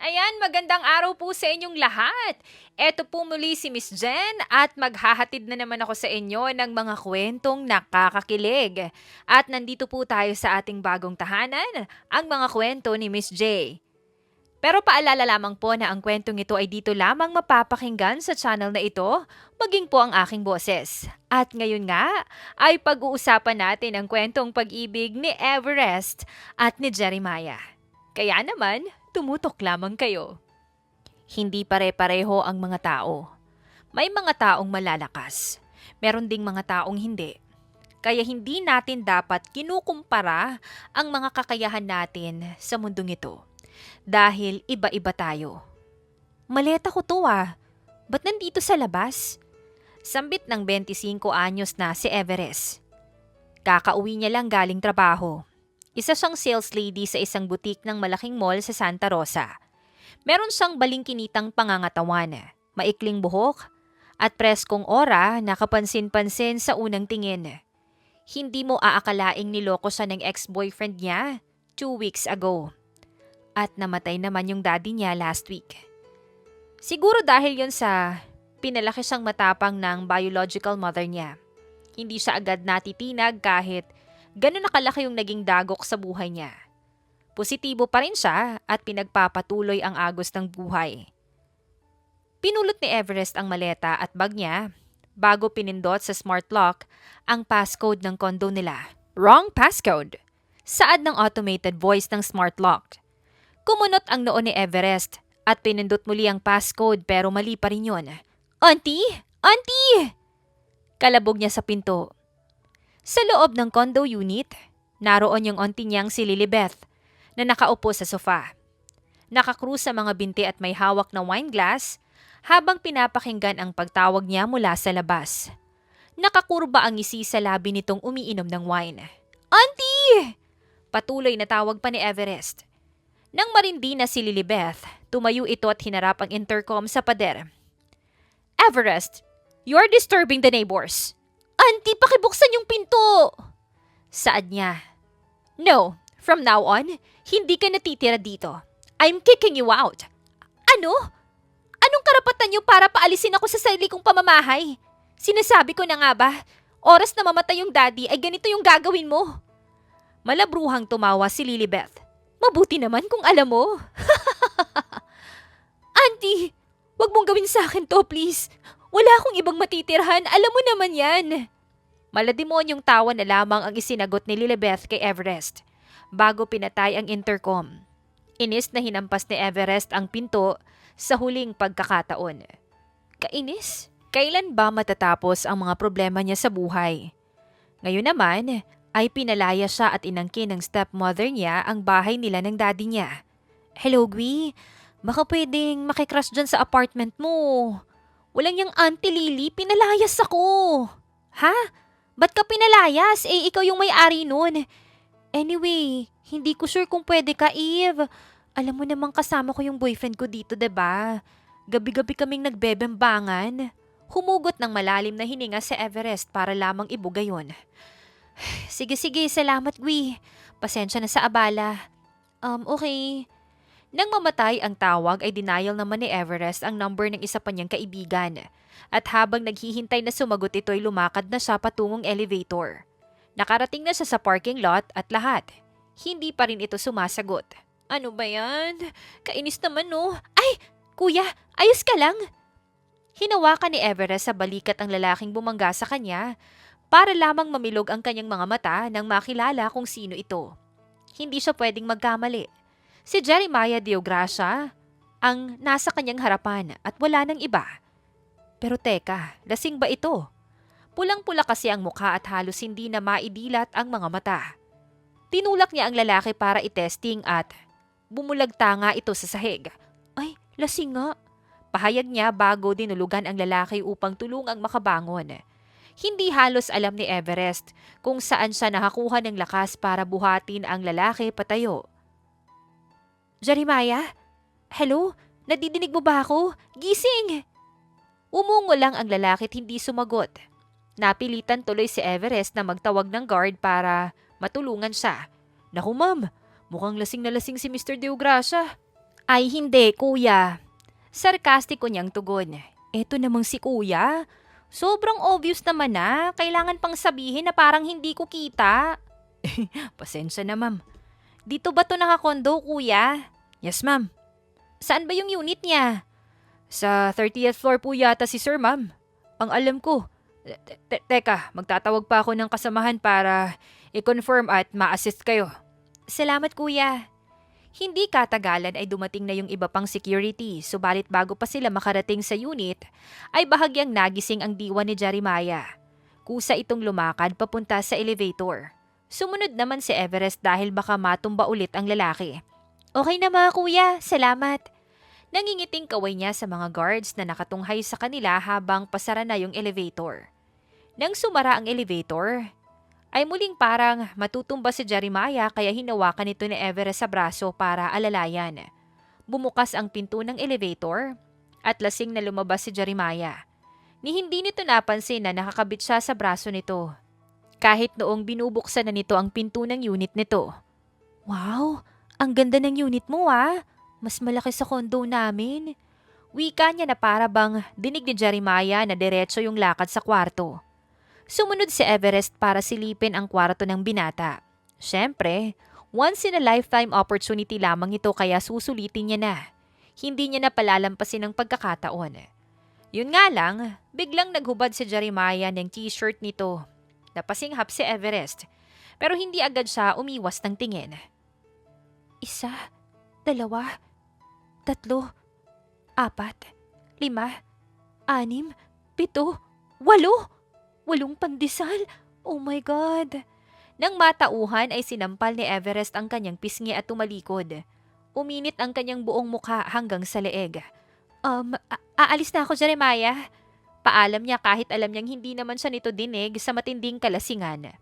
Ayan, magandang araw po sa inyong lahat. Eto po muli si Miss Jen at maghahatid na naman ako sa inyo ng mga kwentong nakakakilig. At nandito po tayo sa ating bagong tahanan, ang mga kwento ni Miss J. Pero paalala lamang po na ang kwentong ito ay dito lamang mapapakinggan sa channel na ito, maging po ang aking boses. At ngayon nga ay pag-uusapan natin ang kwentong pag-ibig ni Everest at ni Jeremiah. Kaya naman, tumutok lamang kayo. Hindi pare-pareho ang mga tao. May mga taong malalakas. Meron ding mga taong hindi. Kaya hindi natin dapat kinukumpara ang mga kakayahan natin sa mundong ito. Dahil iba-iba tayo. Maleta ko to ah. Ba't nandito sa labas? Sambit ng 25 anyos na si Everest. Kakauwi niya lang galing trabaho. Isa siyang sales lady sa isang butik ng malaking mall sa Santa Rosa. Meron siyang balingkinitang pangangatawan, maikling buhok, at preskong aura na kapansin-pansin sa unang tingin. Hindi mo aakalaing niloko siya ng ex-boyfriend niya 2 weeks ago. At namatay naman yung daddy niya last week. Siguro dahil yon sa pinalaki siyang matapang ng biological mother niya. Hindi siya agad natitinag kahit ganun nakalaki yung naging dagok sa buhay niya. Positibo pa rin siya at pinagpapatuloy ang agos ng buhay. Pinulot ni Everest ang maleta at bag niya bago pinindot sa smart lock ang passcode ng condo nila. Wrong passcode! Saad ng automated voice ng smart lock. Kumunot ang noo ni Everest at pinindot muli ang passcode pero mali pa rin yun. Auntie! Auntie! Kalabog niya sa pinto. Sa loob ng condo unit, naroon yung auntie niyang si Lilibeth na nakaupo sa sofa. Nakakrus sa mga binti at may hawak na wine glass habang pinapakinggan ang pagtawag niya mula sa labas. Nakakurba ang ngisi sa labi nitong umiinom ng wine. Auntie! Patuloy na tawag pa ni Everest. Nang marindi na si Lilibeth, tumayo ito at hinarap ang intercom sa pader. Everest, you're disturbing the neighbors. Auntie, pakibuksan yung pinto! Saad niya. No, from now on, hindi ka natitira dito. I'm kicking you out. Ano? Anong karapatan niyo para paalisin ako sa sarili kong pamamahay? Sinasabi ko na nga ba, oras na mamatay yung daddy ay ganito yung gagawin mo. Malabruhang tumawa si Lilibeth. Mabuti naman kung alam mo. Auntie, wag mong gawin sa akin to, please. Wala akong ibang matitirhan, alam mo naman yan. Malademonyong tawa na lamang ang isinagot ni Lilibeth kay Everest bago pinatay ang intercom. Inis na hinampas ni Everest ang pinto sa huling pagkakataon. Kainis? Kailan ba matatapos ang mga problema niya sa buhay? Ngayon naman ay pinalaya siya at inangkin ng stepmother niya ang bahay nila ng daddy niya. Hello, Gwi. Baka pwedeng makikrush dyan sa apartment mo. Walang yung Auntie Lily, pinalayas ako. Ha? Ba't ka pinalayas? Eh, ikaw yung may-ari nun. Anyway, hindi ko sure kung pwede ka, Eve. Alam mo namang kasama ko yung boyfriend ko dito, diba? Gabi-gabi kaming nagbebembangan. Humugot ng malalim na hininga sa Everest para lamang ibuga yun. Sige, salamat, Gwi. Pasensya na sa abala. Okay. Nang mamatay ang tawag ay denial naman ni Everest ang number ng isa pa niyang kaibigan. At habang naghihintay na sumagot ito ay lumakad na siya patungong elevator. Nakarating na siya sa parking lot at lahat. Hindi pa rin ito sumasagot. Ano ba yan? Kainis naman no. Ay! Kuya, ayos ka lang? Hinawakan ni Everest sa balikat ang lalaking bumangga sa kanya para lamang mamilog ang kanyang mga mata nang makilala kung sino ito. Hindi siya pwedeng magkamali. Si Jeremiah Deogracia ang nasa kanyang harapan at wala nang iba. Pero teka, lasing ba ito? Pulang-pula kasi ang mukha at halos hindi na maidilat ang mga mata. Tinulak niya ang lalaki para itesting at bumulagta nga ito sa sahig. Ay, lasing nga. Pahayag niya bago dinulugan ang lalaki upang tulungang makabangon. Hindi halos alam ni Everest kung saan siya nakakuha ng lakas para buhatin ang lalaki patayo. Jeremiah? Hello? Nadidinig mo ba ako? Gising! Umungo lang ang lalaki at hindi sumagot. Napilitan tuloy si Everest na magtawag ng guard para matulungan siya. Naku ma'am, mukhang lasing na lasing si Mr. Deogracia. Ay hindi, kuya. Sarkastiko niyang tugon. Eto namang si kuya. Sobrang obvious naman na. Kailangan pang sabihin na parang hindi ko kita. Pasensya na, ma'am. Dito ba to nakakondo, kuya? Yes, ma'am. Saan ba yung unit niya? Sa 30th floor po yata si sir, ma'am. Ang alam ko. Teka, magtatawag pa ako ng kasamahan para i-confirm at ma-assist kayo. Salamat, kuya. Hindi katagalan ay dumating na yung iba pang security, subalit bago pa sila makarating sa unit, ay bahagyang nagising ang diwa ni Jeremiah. Kusa itong lumakad papunta sa elevator. Sumunod naman si Everest dahil baka matumba ulit ang lalaki. Okay na mga kuya, salamat. Nangingiting kaway niya sa mga guards na nakatunghay sa kanila habang pasara na yung elevator. Nang sumara ang elevator, ay muling parang matutumba si Jeremiah kaya hinawakan nito ni Everest sa braso para alalayan. Bumukas ang pinto ng elevator at lasing na lumabas si Jeremiah. Ni hindi nito napansin na nakakabit siya sa braso nito. Kahit noong binubuksan na nito ang pinto ng unit nito. Wow, ang ganda ng unit mo ah. Mas malaki sa kondo namin. Wika niya na para bang dinig ni Jeremiah na diretso yung lakad sa kwarto. Sumunod si Everest para silipin ang kwarto ng binata. Siyempre, once in a lifetime opportunity lamang ito kaya susulitin niya na. Hindi niya na palalampasin ang pagkakataon. Yun nga lang, biglang naghubad si Jeremiah ng t-shirt nito. Napasinghap si Everest, pero hindi agad siya umiwas ng tingin. 1, 2, 3, 4, 5, 6, 7, 8. 8 pandesal? Oh my God! Nang matauhan ay sinampal ni Everest ang kanyang pisngi at tumalikod. Uminit ang kanyang buong mukha hanggang sa leeg. Aalis na ako, Jeremiah. Paalam niya kahit alam niyang hindi naman siya nito dinig sa matinding kalasingan.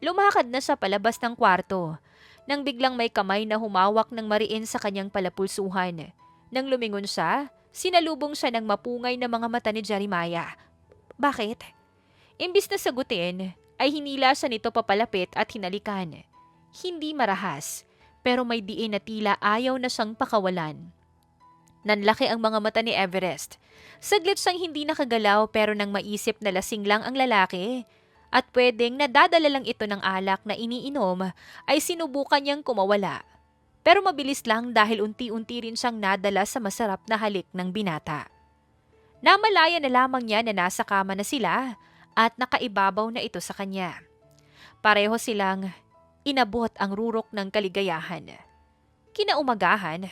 Lumakad na siya palabas ng kwarto, nang biglang may kamay na humawak ng mariin sa kanyang palapulsuhan. Nang lumingon siya, sinalubong siya ng mapungay na mga mata ni Jeremiah. Bakit? Imbis na sagutin, ay hinila siya nito papalapit at hinalikan. Hindi marahas, pero may diin na tila ayaw na siyang pakawalan. Nanlaki ang mga mata ni Everest. Saglit siyang hindi nakagalaw pero nang maisip na lasing lang ang lalaki at pwedeng nadadala lang ito ng alak na iniinom, ay sinubukan niyang kumawala. Pero mabilis lang dahil unti-unti rin siyang nadala sa masarap na halik ng binata. Namalaya na lamang niya na nasa kama na sila at nakaibabaw na ito sa kanya. Pareho silang inabot ang rurok ng kaligayahan. Kinaumagahan,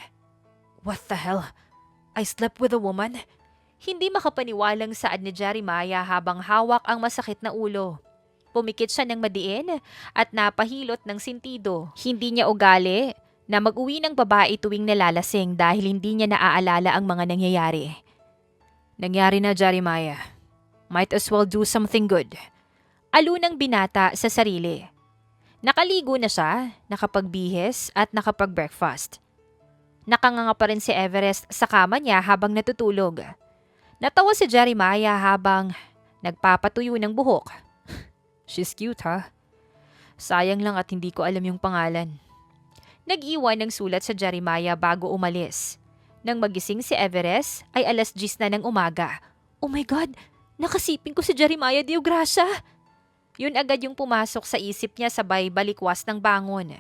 what the hell? I slept with a woman? Hindi makapaniwalang saad ni Jeremiah habang hawak ang masakit na ulo. Pumikit siya ng madiin at napahilot ng sintido. Hindi niya ugali na mag-uwi ng babae tuwing nalalasing dahil hindi niya naaalala ang mga nangyayari. Nangyari na, Jeremiah. Might as well do something good. Alunang binata sa sarili. Nakaligo na siya, nakapagbihis at nakapag-breakfast. Nakanganga pa rin si Everest sa kama niya habang natutulog. Natawa si Jeremiah habang nagpapatuyo ng buhok. She's cute, ha? Sayang lang at hindi ko alam yung pangalan. Nag-iwan ng sulat sa Jeremiah bago umalis. Nang magising si Everest ay 10:00 na ng umaga. Oh my God! Nakasiping ko si Jeremiah Diogracia. Yun agad yung pumasok sa isip niya sabay balikwas ng bangon.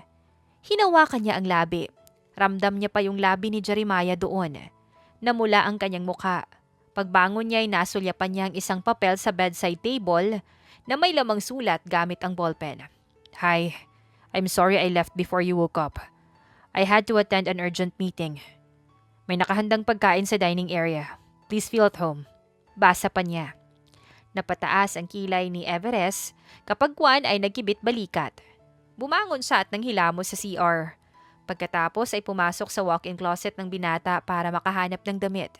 Hinawakan niya ang labi. Ramdam niya pa yung labi ni Jeremiah doon. Namula ang kanyang mukha. Pagbangon niya ay nasulyapan niya ang isang papel sa bedside table na may lamang sulat gamit ang ballpen. Hi, I'm sorry I left before you woke up. I had to attend an urgent meeting. May nakahandang pagkain sa dining area. Please feel at home. Basa pa niya. Napataas ang kilay ni Everest kapag Juan ay nagkibit balikat. Bumangon siya at nanghilamos sa CR. Pagkatapos ay pumasok sa walk-in closet ng binata para makahanap ng damit.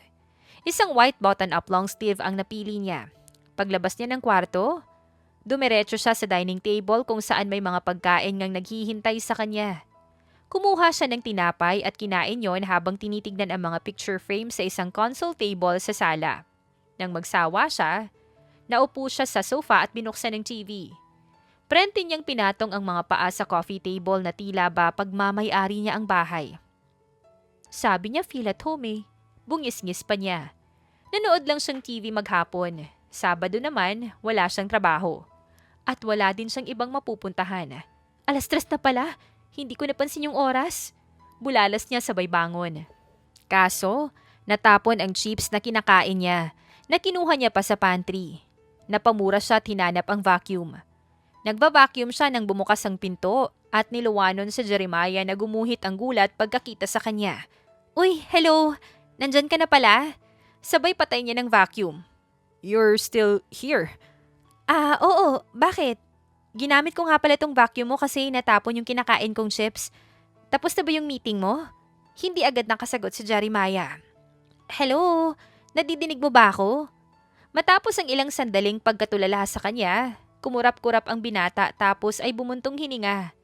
Isang white button-up long sleeve ang napili niya. Paglabas niya ng kwarto, dumiretso siya sa dining table kung saan may mga pagkain ngang naghihintay sa kanya. Kumuha siya ng tinapay at kinain yon habang tinitignan ang mga picture frame sa isang console table sa sala. Nang magsawa siya, naupo siya sa sofa at binuksan ng TV. Prente niyang pinatong ang mga paa sa coffee table na tila ba pagmamay-ari niya ang bahay. Sabi niya feel at home eh. Bungis-ngis pa niya. Nanood lang siyang TV maghapon. Sabado naman, wala siyang trabaho. At wala din siyang ibang mapupuntahan. 3:00 na pala. Hindi ko napansin yung oras. Bulalas niya sabay bangon. Kaso, natapon ang chips na kinakain niya na kinuha niya pa sa pantry. Napamura siya at hinanap ang vacuum. Nagba-vacuum siya nang bumukas ang pinto at niluwanon sa Jeremiah na gumuhit ang gulat pagkakita sa kanya. Uy, hello! Nandyan ka na pala? Sabay patay niya ng vacuum. You're still here? Oo. Bakit? Ginamit ko nga pala itong vacuum mo kasi natapon yung kinakain kong chips. Tapos na ba yung meeting mo? Hindi agad nakasagot si Jeremiah. Hello? Nadidinig mo ba ako? Matapos ang ilang sandaling pagkatulala sa kanya, kumurap-kurap ang binata tapos ay bumuntong hininga.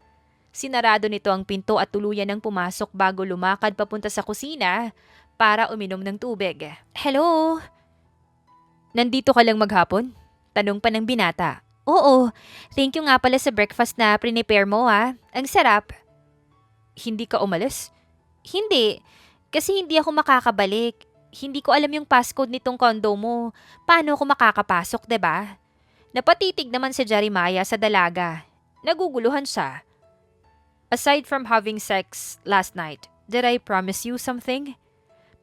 Sinarado nito ang pinto at tuluyan ng pumasok bago lumakad papunta sa kusina para uminom ng tubig. Hello? Nandito ka lang maghapon? Tanong pa ng binata. Oo, thank you nga pala sa breakfast na prepare mo Ang sarap. Hindi ka umalis? Hindi, kasi hindi ako makakabalik. Hindi ko alam yung passcode nitong condo mo. Paano ako makakapasok, 'di ba? Napatitig naman si Jeremiah sa dalaga. Naguguluhan siya. Aside from having sex last night, did I promise you something?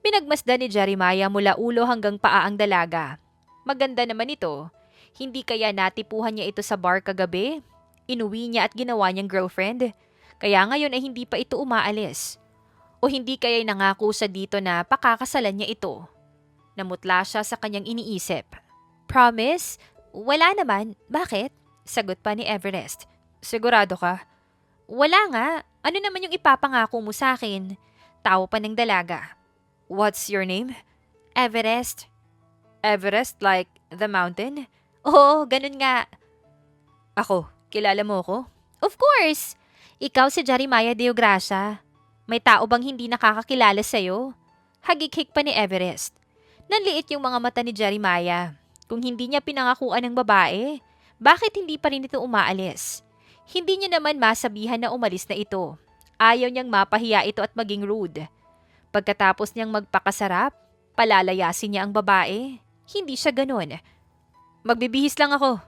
Pinagmasdan ni Jeremiah mula ulo hanggang paa ang dalaga. Maganda naman ito. Hindi kaya natipuhan niya ito sa bar kagabi? Inuwi niya at ginawa niyang girlfriend? Kaya ngayon ay hindi pa ito umaalis. O hindi kaya'y nangako siya dito na pakakasalan niya ito? Namutla siya sa kanyang iniisip. Promise? Wala naman. Bakit? Sagot pa ni Everest. Sigurado ka? Wala nga. Ano naman yung ipapangako mo sa akin? Tawa pa ng dalaga. What's your name? Everest. Everest like the mountain? Oo, ganun nga. Ako, kilala mo ko? Of course! Ikaw si Jeremiah Deogracia. May tao bang hindi nakakakilala sa'yo? Hagik-hik pa ni Everest. Nanliit yung mga mata ni Jeremiah. Kung hindi niya pinangakuan ng babae, bakit hindi pa rin ito umaalis? Hindi niya naman masabihan na umalis na ito. Ayaw niyang mapahiya ito at maging rude. Pagkatapos niyang magpakasarap, palalayasin niya ang babae. Hindi siya ganun. Magbibihis lang ako.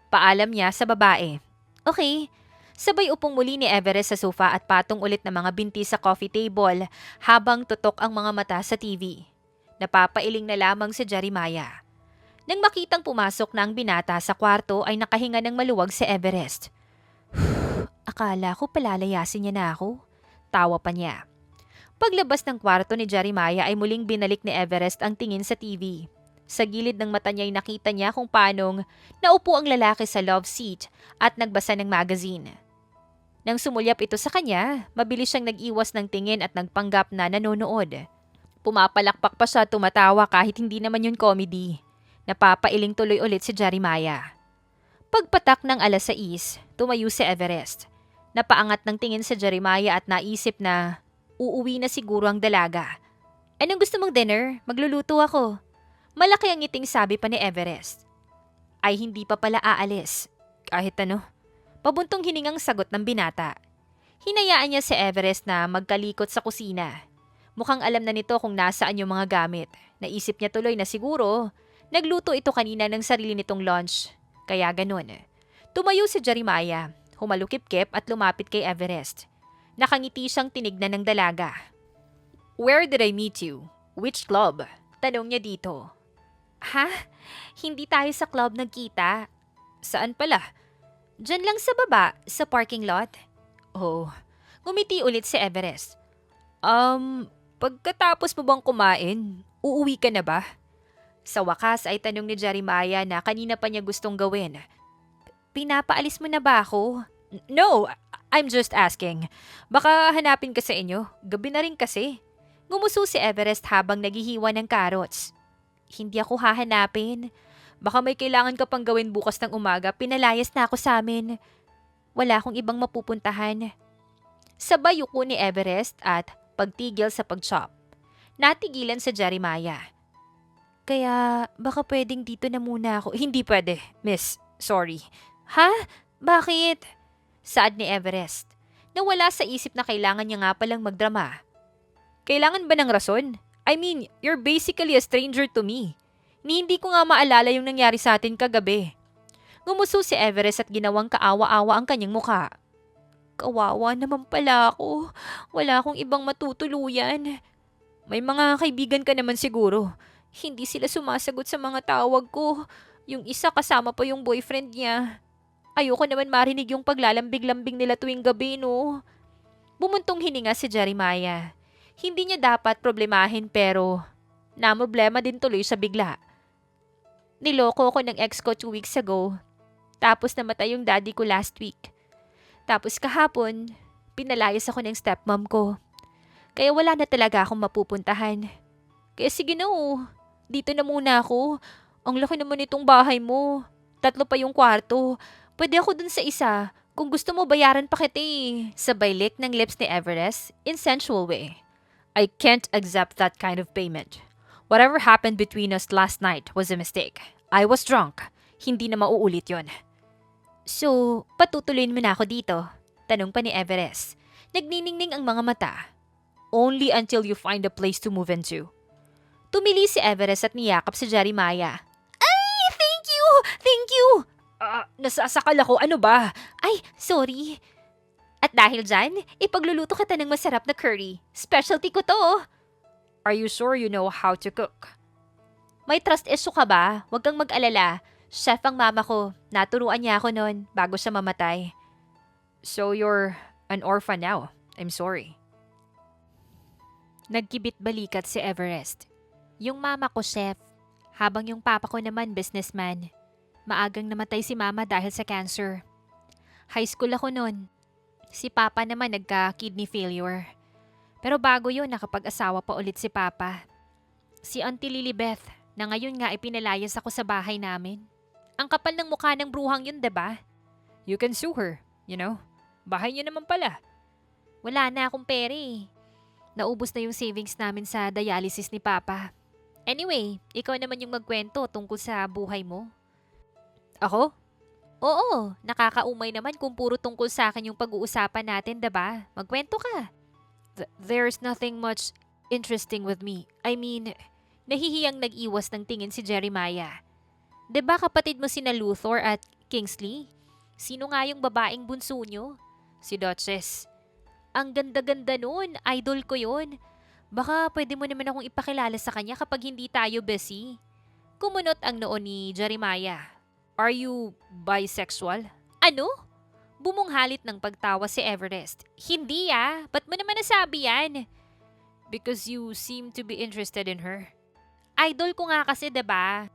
Paalam niya sa babae. Okay. Sabay upong muli ni Everest sa sofa at patong ulit ng mga binti sa coffee table habang tutok ang mga mata sa TV. Napapailing na lamang si Jeremiah. Nang makitang pumasok na ang binata sa kwarto ay nakahinga ng maluwag si Everest. Akala ko palalayasin niya na ako. Tawa pa niya. Paglabas ng kwarto ni Jeremiah ay muling binalik ni Everest ang tingin sa TV. Sa gilid ng mata niya ay nakita niya kung paanong naupo ang lalaki sa love seat at nagbasa ng magazine. Nang sumulyap ito sa kanya, mabilis siyang nag-iwas ng tingin at nagpanggap na nanonood. Pumapalakpak pa siya at tumatawa kahit hindi naman yun comedy. Napapailing tuloy ulit si Jeremiah. Pagpatak ng 6:00, tumayo si Everest. Napaangat ng tingin sa Jeremiah at naisip na uuwi na siguro ang dalaga. Anong gusto mong dinner? Magluluto ako. Malaki ang ngiting sabi pa ni Everest. Ay hindi pa pala aalis. Kahit ano. Pabuntong hiningang sagot ng binata. Hinayaan niya si Everest na magkalikot sa kusina. Mukhang alam na nito kung nasaan yung mga gamit. Naisip niya tuloy na siguro nagluto ito kanina ng sarili nitong lunch. Kaya ganun. Tumayo si Jeremiah, humalukip-kip at lumapit kay Everest. Nakangiti siyang tinignan ng dalaga. Where did I meet you? Which club? Tanong niya dito. Ha? Hindi tayo sa club nagkita. Saan pala? Diyan lang sa baba, sa parking lot. Oh, ngumiti ulit si Everest. Pagkatapos mo bang kumain, uuwi ka na ba? Sa wakas ay tanong ni Jeremiah na kanina pa niya gustong gawin. Pinapaalis mo na ba ako? No, I'm just asking. Baka hanapin ka sa inyo. Gabi na rin kasi. Ngumuso si Everest habang naghihiwa ng carrots. Hindi ako hahanapin. Baka may kailangan ka pang gawin bukas ng umaga, pinalayas na ako sa amin. Wala akong ibang mapupuntahan. Sabay yuko ni Everest at pagtigil sa pag-chop. Natigilan sa Jeremiah. Kaya baka pwedeng dito na muna ako. Hindi pwede, miss. Sorry. Ha? Bakit? Saad ni Everest. Nawala sa isip na kailangan niya nga palang magdrama. Kailangan ba ng rason? I mean, you're basically a stranger to me. Hindi ko nga maalala yung nangyari sa atin kagabi. Ngumuso si Everest at ginawang kaawa-awa ang kanyang mukha. Kawawa naman pala ako. Wala akong ibang matutuluyan. May mga kaibigan ka naman siguro. Hindi sila sumasagot sa mga tawag ko. Yung isa kasama pa yung boyfriend niya. Ayoko naman marinig yung paglalambing-lambing nila tuwing gabi, no? Bumuntong hininga si Jeremiah. Hindi niya dapat problemahin pero namoblema din tuloy sa bigla. Niloko ko ng ex ko 2 weeks ago. Tapos namatay yung daddy ko last week. Tapos kahapon, pinalayas ako ng stepmom ko. Kaya wala na talaga akong mapupuntahan. Kaya sige na dito na muna ako. Ang laki naman itong bahay mo. 3 pa yung kwarto. Pwede ako dun sa isa. Kung gusto mo, bayaran pa kita eh. Sabay lick ng lips ni Everest in sensual way. I can't accept that kind of payment. Whatever happened between us last night was a mistake. I was drunk. Hindi na mauulit yon. So, patutuloyin mo na ako dito? Tanong pa ni Everest. Nagniningning ang mga mata. Only until you find a place to move into. Tumili si Everest at niyakap si Jeremiah. Ay, thank you! Thank you! Nasasakal ako. Ano ba? Ay, sorry. At dahil dyan, ipagluluto kita ng masarap na curry. Specialty ko to. Are you sure you know how to cook? May trust issue ka ba? Huwag kang mag-alala. Chef ang mama ko. Naturuan niya ako noon bago siya mamatay. So you're an orphan now. I'm sorry. Nagkibit balikat si Everest. Yung mama ko, chef. Habang yung papa ko naman, businessman. Maagang namatay si mama dahil sa cancer. High school ako noon. Si papa naman nagka-kidney failure. Pero bago yun, nakapag-asawa pa ulit si papa. Si Auntie Lilibeth, na ngayon nga ipinalayas ako sa bahay namin. Ang kapal ng mukha ng bruhang yun, diba? You can sue her, you know? Bahay niya naman pala. Wala na akong pera eh. Naubos na yung savings namin sa dialysis ni Papa. Anyway, ikaw naman yung magkwento tungkol sa buhay mo. Ako? Oo, nakakaumay naman kung puro tungkol sa akin yung pag-uusapan natin, diba? Magkwento ka. There's nothing much interesting with me. I mean, nahihiyang nag-iwas ng tingin si Jeremiah. Diba kapatid mo sina Luthor at Kingsley? Sino nga yung babaeng bunso nyo? Si Duchess. Ang ganda-ganda nun. Idol ko yun. Baka pwede mo naman akong ipakilala sa kanya kapag hindi tayo busy. Kumunot ang noo ni Jeremiah. Are you bisexual? Ano? Bumunghalit ng pagtawa si Everest. Hindi Ba't mo naman nasabi yan? Because you seem to be interested in her. Idol ko nga kasi, diba?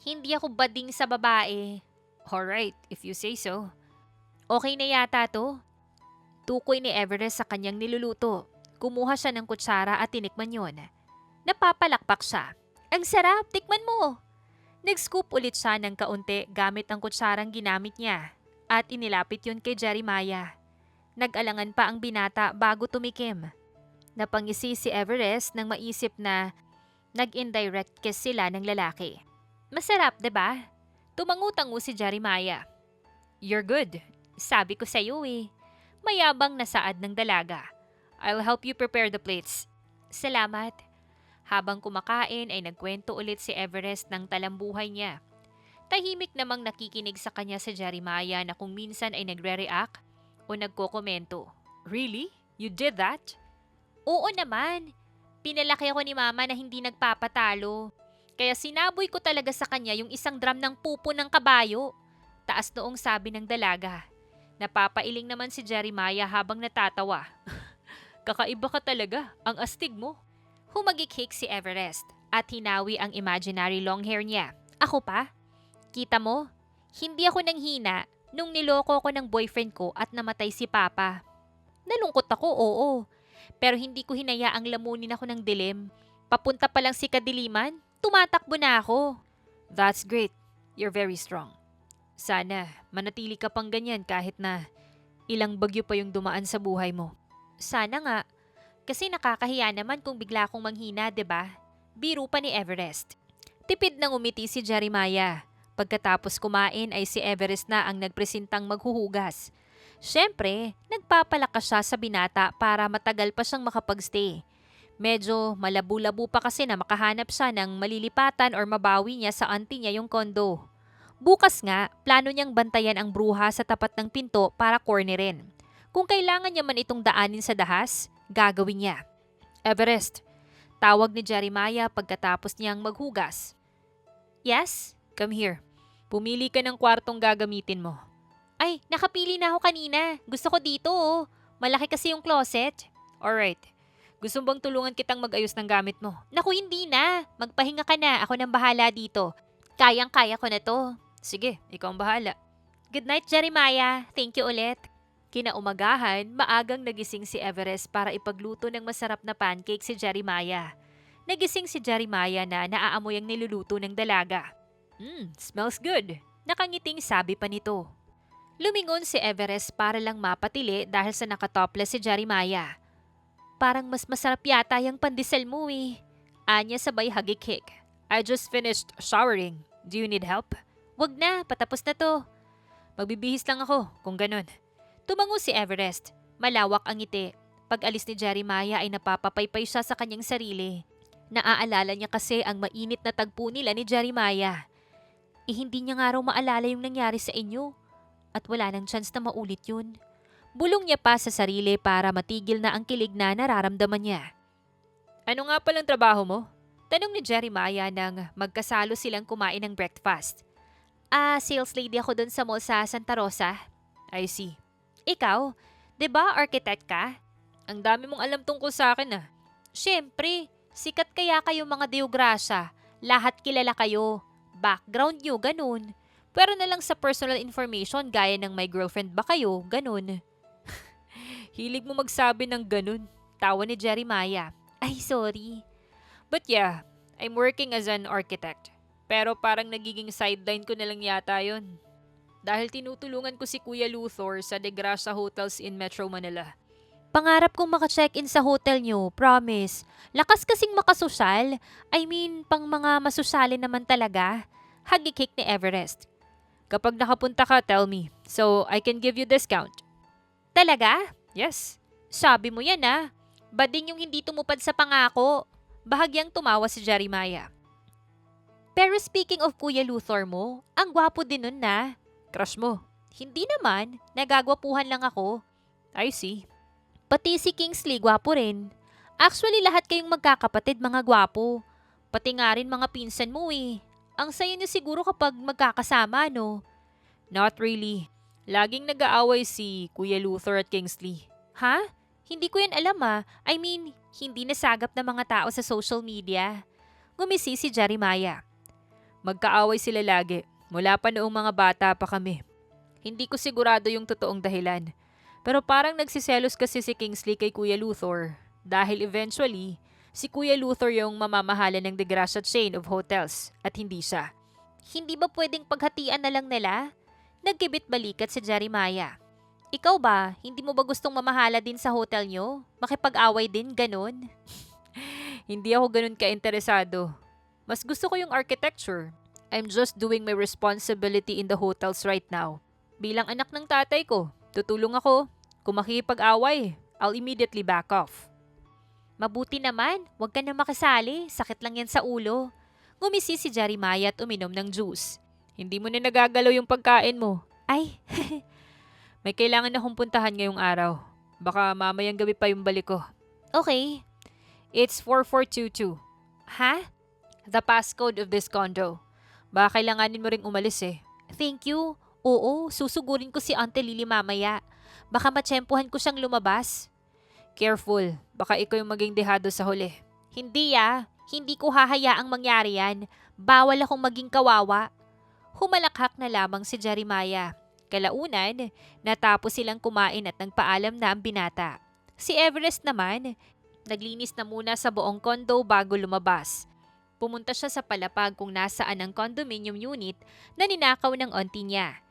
Hindi ako bading sa babae. Alright, if you say so. Okay na yata to. Tukoy ni Everest sa kanyang niluluto. Kumuha siya ng kutsara at tinikman yon. Napapalakpak siya. Ang sarap, tikman mo. Nag-scoop ulit siya ng kaunti gamit ang kutsarang ginamit niya at inilapit yon kay Jeremiah. Nag-alangan pa ang binata bago tumikim. Napangisi si Everest nang maisip na nag-indirect kiss sila ng lalaki. Masarap, diba? Tumangu-tangu si Jeremiah. You're good. Sabi ko sa'yo eh. Mayabang na saad ng dalaga. I'll help you prepare the plates. Salamat. Habang kumakain ay nagkwento ulit si Everest ng talambuhay niya. Tahimik namang nakikinig sa kanya si Jeremiah na kung minsan ay nagre-react o nagkokomento. Really? You did that? Oo naman. Pinalaki ako ni mama na hindi nagpapatalo. Kaya sinaboy ko talaga sa kanya yung isang drum ng pupo ng kabayo. Taas noong sabi ng dalaga. Napapailing naman si Jeremiah habang natatawa. Kakaiba ka talaga, ang astig mo. Humagikhik si Everest at hinawi ang imaginary long hair niya. Ako pa? Kita mo? Hindi ako nanghina nung niloko ko ng boyfriend ko at namatay si Papa. Nalungkot ako, oo. Pero hindi ko hinayaang lamunin ako ng dilim. Papunta pa lang si kadiliman, tumatakbo na ako. That's great. You're very strong. Sana manatili ka pang ganyan kahit na ilang bagyo pa yung dumaan sa buhay mo. Sana nga. Kasi nakakahiya naman kung bigla akong manghina, 'di ba? Biro pa ni Everest. Tipid nang umiti si Jeremiah. Pagkatapos kumain ay si Everest na ang nagpresentang maghuhugas. Siyempre, nagpapalakas siya sa binata para matagal pa siyang makapagstay. Medyo malabo-labo pa kasi na makahanap siya ng malilipatan or mabawi niya sa auntie niya yung kondo. Bukas nga, plano niyang bantayan ang bruha sa tapat ng pinto para cornerin. Kung kailangan niya man itong daanin sa dahas, gagawin niya. Everest, tawag ni Jeremiah pagkatapos niyang maghugas. Yes? Come here. Pumili ka ng kwartong gagamitin mo. Ay, nakapili na ako kanina. Gusto ko dito oh. Malaki kasi yung closet. Alright. Gusto bang tulungan kitang mag-ayos ng gamit mo? Naku, hindi na. Magpahinga ka na. Ako nang bahala dito. Kayang-kaya ko na to. Sige, ikaw ang bahala. Good night, Jeremiah. Thank you ulit. Kinaumagahan, maagang nagising si Everest para ipagluto ng masarap na pancake si Jeremiah. Nagising si Jeremiah na naaamoy ang niluluto ng dalaga. Smells good. Nakangiting sabi pa nito. Lumingon si Everest para lang mapatili dahil sa nakatopless si Jeremiah. Parang mas masarap yata yung pandesal mo eh. Anya sabay hagik-hik. I just finished showering. Do you need help? Wag na, patapos na to. Magbibihis lang ako, kung ganun. Tumango si Everest. Malawak ang ngiti. Pag alis ni Jeremiah ay napapapaypay siya sa kanyang sarili. Naaalala niya kasi ang mainit na tagpo nila ni Jeremiah. Hindi niya nga raw maalala yung nangyari sa inyo. At wala nang chance na maulit yun. Bulong niya pa sa sarili para matigil na ang kilig na nararamdaman niya. Ano nga palang trabaho mo? Tanong ni Jeremiah nang magkasalo silang kumain ng breakfast. Sales lady ako doon sa mall sa Santa Rosa. I see. Ikaw, 'di ba architect ka? Ang dami mong alam tungkol sa akin ah. Siyempre, sikat kaya kayo mga Deograsya. Lahat kilala kayo. Background nyo, ganun. Pero na lang sa personal information gaya ng may girlfriend ba kayo, ganun. Hilig mo magsabi ng ganun. Tawa ni Jeremiah. Ay, sorry. But yeah, I'm working as an architect. Pero parang nagiging sideline ko na lang yata yun. Dahil tinutulungan ko si Kuya Luthor sa De Gracia Hotels in Metro Manila. Pangarap kong maka-check-in sa hotel nyo, promise. Lakas kasing makasosyal. I mean, pang mga masosyalin naman talaga. Hagikik ni Everest. Kapag nakapunta ka, tell me. So, I can give you discount. Talaga? Yes. Sabi mo yan ah. Bading yung hindi tumupad sa pangako. Bahagyang tumawa si Jeremiah. Pero speaking of Kuya Luthor mo, ang gwapo din nun na. Crush mo? Hindi naman. Nagagwapuhan lang ako. I see. Pati si Kingsley, gwapo rin. Actually, lahat kayong magkakapatid mga gwapo. Pati nga rin mga pinsan mo eh. Ang saya niyo siguro kapag magkakasama, no? Not really. Laging nag-aaway si Kuya Luthor at Kingsley. Ha? Hindi ko yan alam ah. I mean, hindi nasagap ng mga tao sa social media. Ngumisi si Jeremiah. Magkaaway sila lagi. Mula pa noong mga bata pa kami. Hindi ko sigurado yung totoong dahilan. Pero parang nagsiselos kasi si Kingsley kay Kuya Luthor. Dahil eventually, si Kuya Luthor yung mamamahala ng De Gracia chain of hotels at hindi siya. Hindi ba pwedeng paghatian na lang nila? Nagkibit balikat si Jeremiah. Ikaw ba, hindi mo ba gustong mamahala din sa hotel nyo? Makipag-away din, ganun? Hindi ako ganun ka-interesado. Mas gusto ko yung architecture. I'm just doing my responsibility in the hotels right now. Bilang anak ng tatay ko, tutulong ako. Kung makikipag-away, I'll immediately back off. Mabuti naman, huwag ka na makasali. Sakit lang yan sa ulo. Ngumisi si Jeremiah at uminom ng juice. Hindi mo na nagagalaw yung pagkain mo. Ay, may kailangan na akong puntahan ngayong araw. Baka mamayang gabi pa yung balik ko. Okay. It's 4422. Ha? The passcode of this condo. Baka kailanganin mo ring umalis eh. Thank you. Oo, susugurin ko si Auntie Lily mamaya. Baka matsyempohan ko siyang lumabas. Careful, baka ikaw yung maging dehado sa huli. Hindi ah, hindi ko hahayaang mangyari yan. Bawal akong maging kawawa. Humalakhak na lamang si Jeremiah. Kalaunan, natapos silang kumain at nagpaalam na ang binata. Si Everest naman, naglinis na muna sa buong condo bago lumabas. Pumunta siya sa palapag kung nasaan ang condominium unit na ninakaw ng auntie niya.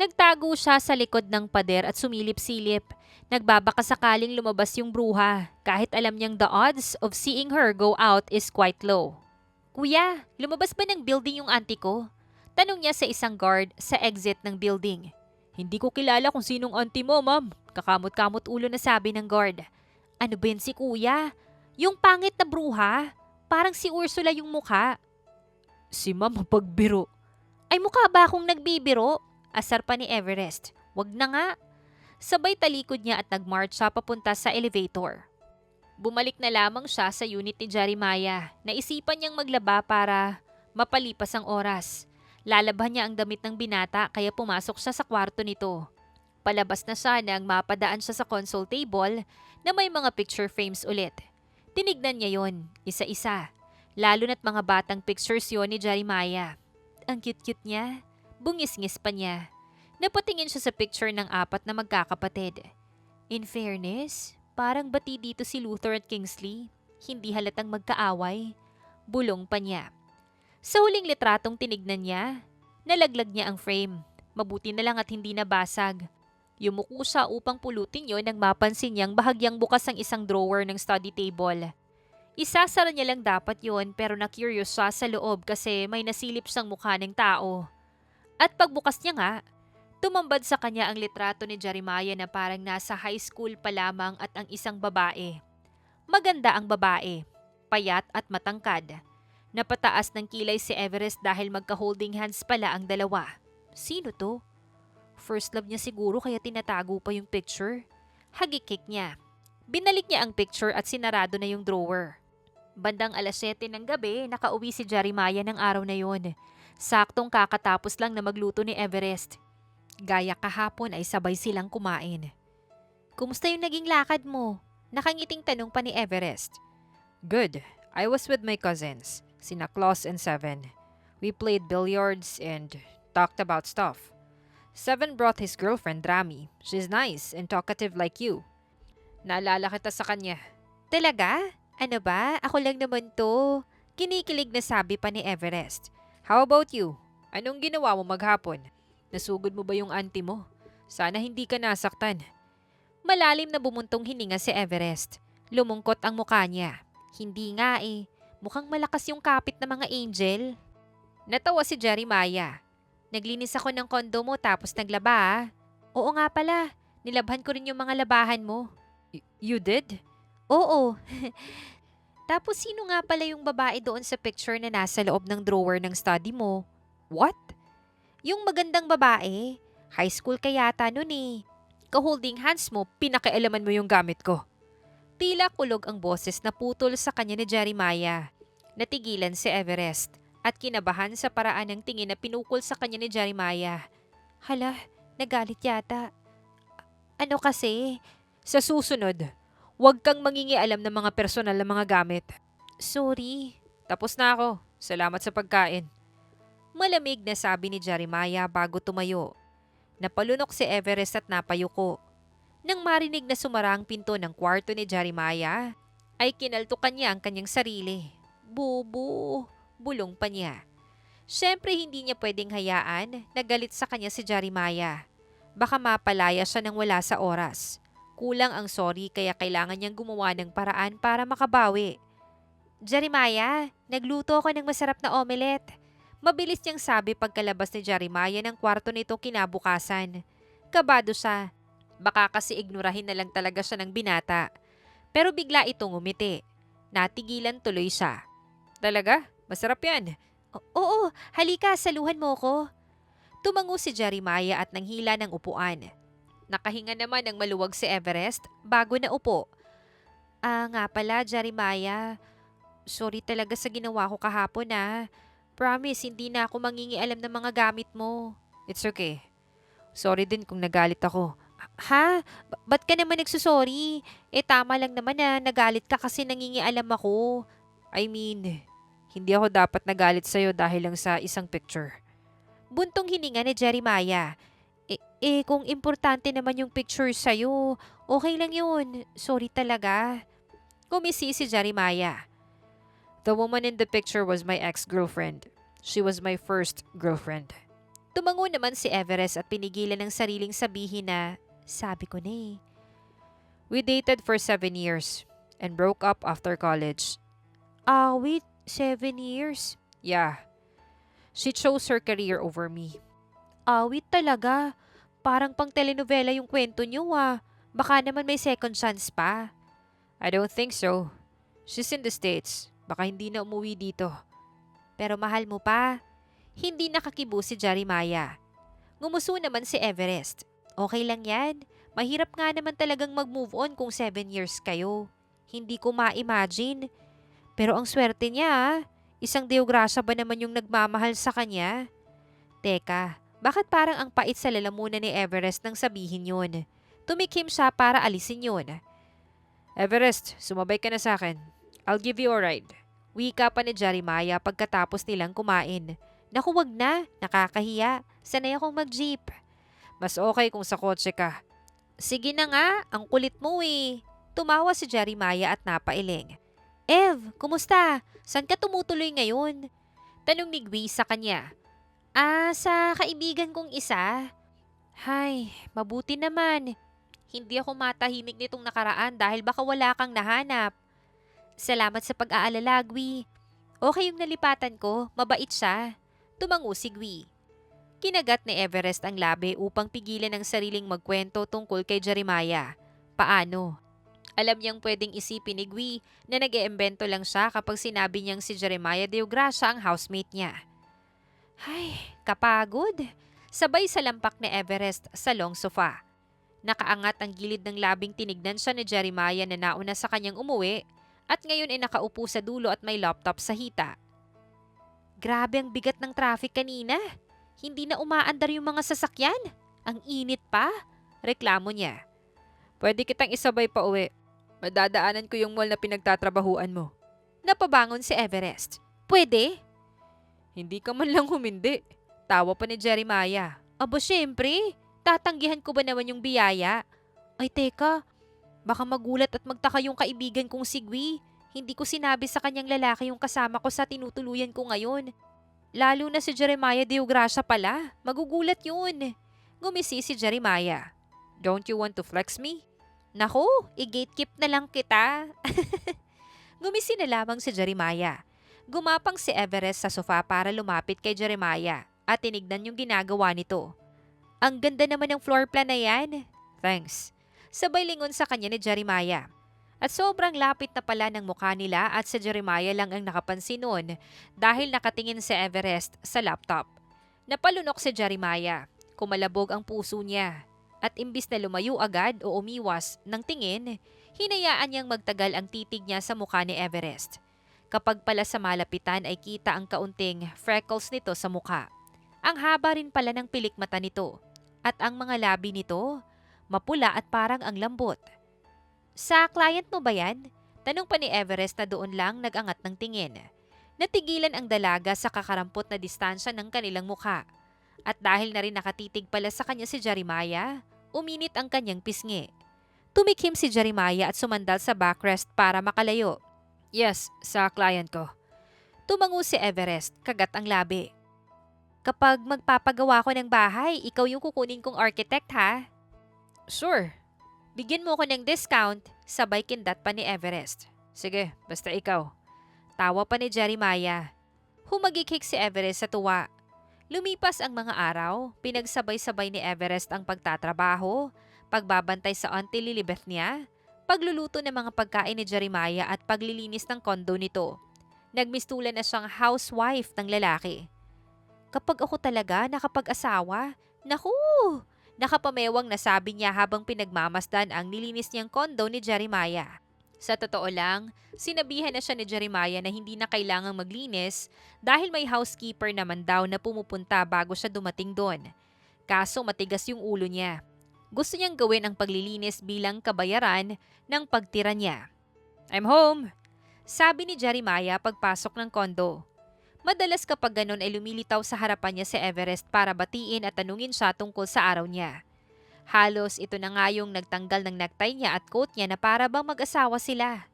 Nagtago siya sa likod ng pader at sumilip-silip. Nagbabaka sakaling lumabas yung bruha kahit alam niyang the odds of seeing her go out is quite low. Kuya, lumabas ba ng building yung auntie ko? Tanong niya sa isang guard sa exit ng building. Hindi ko kilala kung sinong auntie mo, ma'am. Kakamot-kamot ulo na sabi ng guard. Ano ba yan si kuya? Yung pangit na bruha. Parang si Ursula yung mukha. Si ma'am mapagbiro. Ay mukha ba akong nagbibiro? Asar pa ni Everest. Wag na nga. Sabay talikod niya at nagmarch siya papunta sa elevator. Bumalik na lamang siya sa unit ni Jeremiah. Naisipan niyang maglaba para mapalipas ang oras. Lalaban niya ang damit ng binata kaya pumasok siya sa kwarto nito. Palabas na siya nang mapadaan siya sa console table na may mga picture frames ulit. Tinignan niya yon, isa-isa. Lalo na't mga batang pictures yon ni Jeremiah. Ang cute-cute niya. Bungis-ngis pa niya. Napatingin siya sa picture ng 4 na magkakapatid. In fairness, parang bati dito si Luther at Kingsley. Hindi halatang magkaaway. Bulong pa niya. Sa huling litratong tinignan niya, nalaglag niya ang frame. Mabuti na lang at hindi nabasag. Yumuko siya upang pulutin yon nang mapansin niyang bahagyang bukas ang isang drawer ng study table. Isasara niya lang dapat yon pero na-curious siya sa loob kasi may nasilip siyang mukha ng tao. At pagbukas niya nga, tumambad sa kanya ang litrato ni Jeremiah na parang nasa high school pa lamang at ang isang babae. Maganda ang babae, payat at matangkad. Napataas ng kilay si Everest dahil magka-holding hands pala ang dalawa. Sino to? First love niya siguro kaya tinatago pa yung picture. Hagikik niya. Binalik niya ang picture at sinarado na yung drawer. Bandang 7:00 ng gabi, nakauwi si Jeremiah ng araw na yon. Saktong kakatapos lang na magluto ni Everest. Gaya kahapon ay sabay silang kumain. Kumusta yung naging lakad mo? Nakangiting tanong pa ni Everest. Good. I was with my cousins, sina Klaus and Seven. We played billiards and talked about stuff. Seven brought his girlfriend Rami. She's nice and talkative like you. Naalala kita sa kanya. Talaga? Ano ba? Ako lang naman to. Kinikilig na sabi pa ni Everest. How about you? Anong ginawa mo maghapon? Nasugod mo ba yung auntie mo? Sana hindi ka nasaktan. Malalim na bumuntong hininga si Everest. Lumungkot ang mukha niya. Hindi nga eh. Mukhang malakas yung kapit ng mga angel. Natawa si Jeremiah. Naglinis ako ng kondo mo tapos naglaba ah. Oo nga pala. Nilabhan ko rin yung mga labahan mo. You did? Oo. Tapos sino nga pala yung babae doon sa picture na nasa loob ng drawer ng study mo? What? Yung magandang babae. High school ka yata nun eh. Ka-holding hands mo, pinakialaman mo yung gamit ko. Tila kulog ang boses na putol sa kanya ni Jeremiah. Natigilan si Everest at kinabahan sa paraan ng tingin na pinukol sa kanya ni Jeremiah. Hala, nagalit yata. Ano kasi? Sa susunod, huwag kang mangingialam ng mga personal na mga gamit. Sorry. Tapos na ako. Salamat sa pagkain. Malamig na sabi ni Jeremiah bago tumayo. Napalunok si Everest at napayuko. Nang marinig na sumara ang pinto ng kwarto ni Jeremiah, ay kinaltukan niya ang kanyang sarili. Bubu, bulong pa niya. Siyempre hindi niya pwedeng hayaan na galit sa kanya si Jeremiah. Baka mapalaya siya nang wala sa oras. Kulang ang sorry kaya kailangan niyang gumawa ng paraan para makabawi. Jeremiah, nagluto ako ng masarap na omelette. Mabilis niyang sabi pagkalabas ni Jeremiah ng kwarto nito kinabukasan. Kabado siya. Baka kasi ignorahin na lang talaga siya ng binata. Pero bigla itong umiti. Natigilan tuloy siya. Talaga? Masarap yan. Oo, halika, saluhan mo ko. Tumango si Jeremiah at nanghila ng upuan. Nakahinga naman ng maluwag si Everest bago na upo. Nga pala, Jeremiah. Sorry talaga sa ginawa ko kahapon ah. Promise, hindi na ako mangingialam ng mga gamit mo. It's okay. Sorry din kung nagalit ako. Ha? Ba't ka naman nagsusorry? Tama lang naman na nagalit ka kasi nangingialam ako. I mean, hindi ako dapat nagalit sa'yo dahil lang sa isang picture. Buntong hininga ni Jeremiah. Kung importante naman yung picture sa'yo, okay lang yun. Sorry talaga. Kumisi si Jeremiah. The woman in the picture was my ex-girlfriend. She was my first girlfriend. Tumango naman si Everest at pinigilan ng sariling sabihin na, sabi ko na eh. We dated for 7 years and broke up after college. Wait, 7 years? Yeah. She chose her career over me. Wait talaga. Parang pang telenovela yung kwento niyo ah. Baka naman may second chance pa. I don't think so. She's in the States. Baka hindi na umuwi dito. Pero mahal mo pa. Hindi nakakibo si Jeremiah. Ngumuso naman si Everest. Okay lang yan. Mahirap nga naman talagang mag-move on kung 7 years kayo. Hindi ko ma-imagine. Pero ang swerte niya, isang deograsya ba naman yung nagmamahal sa kanya? Teka, bakit parang ang pait sa lalamunan ni Everest nang sabihin yun? Tumikim siya para alisin yun. Everest, sumabay ka na sa akin. I'll give you a ride. Wika pa ni Jeremiah pagkatapos nilang kumain. Naku, wag na. Nakakahiya. Sanay akong mag-jeep. Mas okay kung sa kotse ka. Sige na nga, ang kulit mo eh. Tumawa si Jeremiah at napailing. Ev, kumusta? Saan ka tumutuloy ngayon? Tanong ni Gui sa kanya. Sa kaibigan kong isa. Hay, mabuti naman. Hindi ako matahimik nitong nakaraan dahil baka wala kang nahanap. Salamat sa pag-aalala, Gui. Okay yung nalipatan ko, mabait siya. Tumango si Gui. Kinagat ni Everest ang labi upang pigilan ang sariling magkwento tungkol kay Jeremiah. Paano? Alam niyang pwedeng isipin ni Gui na nag-eembento lang siya kapag sinabi niyang si Jeremiah Deogracia ang housemate niya. Ay, kapagod. Sabay sa lampak ni Everest sa long sofa. Nakaangat ang gilid ng labing tinignan siya ni Jeremiah na nauna sa kanyang umuwi at ngayon ay nakaupo sa dulo at may laptop sa hita. Grabe ang bigat ng traffic kanina. Hindi na umaandar yung mga sasakyan. Ang init pa. Reklamo niya. Pwede kitang isabay pa uwi. Madadaanan ko yung mall na pinagtatrabahuan mo. Napabangon si Everest. Pwede? Hindi ka man lang humindi. Tawa pa ni Jeremiah. Aba syempre. Tatanggihan ko ba naman yung biyaya? Ay teka. Baka magulat at magtaka yung kaibigan kong si Gui. Hindi ko sinabi sa kanyang lalaki yung kasama ko sa tinutuluyan ko ngayon. Lalo na si Jeremiah Deogracia pala. Magugulat yun. Ngumisi si Jeremiah. Don't you want to flex me? Naku, i-gatekeep na lang kita. Ngumisi na lamang si Jeremiah. Gumapang si Everest sa sofa para lumapit kay Jeremiah at tinignan yung ginagawa nito. Ang ganda naman ng floor plan na yan. Thanks. Sabay lingon sa kanya ni Jeremiah. At sobrang lapit na pala ng mukha nila at si Jeremiah lang ang nakapansin noon dahil nakatingin si Everest sa laptop. Napalunok si Jeremiah. Kumalabog ang puso niya. At imbis na lumayo agad o umiwas ng tingin, hinayaan niyang magtagal ang titig niya sa mukha ni Everest. Kapag pala sa malapitan ay kita ang kaunting freckles nito sa mukha. Ang haba rin pala ng pilik mata nito. At ang mga labi nito, mapula at parang ang lambot. Sa client mo ba yan? Tanong pa ni Everest na doon lang nag-angat ng tingin. Natigilan ang dalaga sa kakarampot na distansya ng kanilang mukha. At dahil na rin nakatitig pala sa kanya si Jeremiah, uminit ang kanyang pisngi. Tumikim si Jeremiah at sumandal sa backrest para makalayo. Yes, sa client ko. Tumango si Everest, kagat ang labi. Kapag magpapagawa ko ng bahay, ikaw yung kukunin kong architect ha? Sure. Bigyan mo ko ng discount, sabay kindat pa ni Everest. Sige, basta ikaw. Tawa pa ni Jeremiah. Humagikik si Everest sa tuwa. Lumipas ang mga araw, pinagsabay-sabay ni Everest ang pagtatrabaho, pagbabantay sa Auntie Lilibeth niya, pagluluto ng mga pagkain ni Jeremiah at paglilinis ng kondo nito. Nagmistulan na siyang housewife ng lalaki. Kapag ako talaga nakapag-asawa, naku! Nakapamewang nasabi niya habang pinagmamasdan ang nilinis niyang kondo ni Jeremiah. Sa totoo lang, sinabihan na siya ni Jeremiah na hindi na kailangang maglinis dahil may housekeeper naman daw na pumupunta bago siya dumating doon. Kaso matigas yung ulo niya. Gusto niyang gawin ang paglilinis bilang kabayaran ng pagtira niya. I'm home! Sabi ni Jeremiah pagpasok ng kondo. Madalas kapag ganun ay lumilitaw sa harapan niya si Everest para batiin at tanungin siya tungkol sa araw niya. Halos ito na nga yung nagtanggal ng necktie niya at coat niya na para bang mag-asawa sila.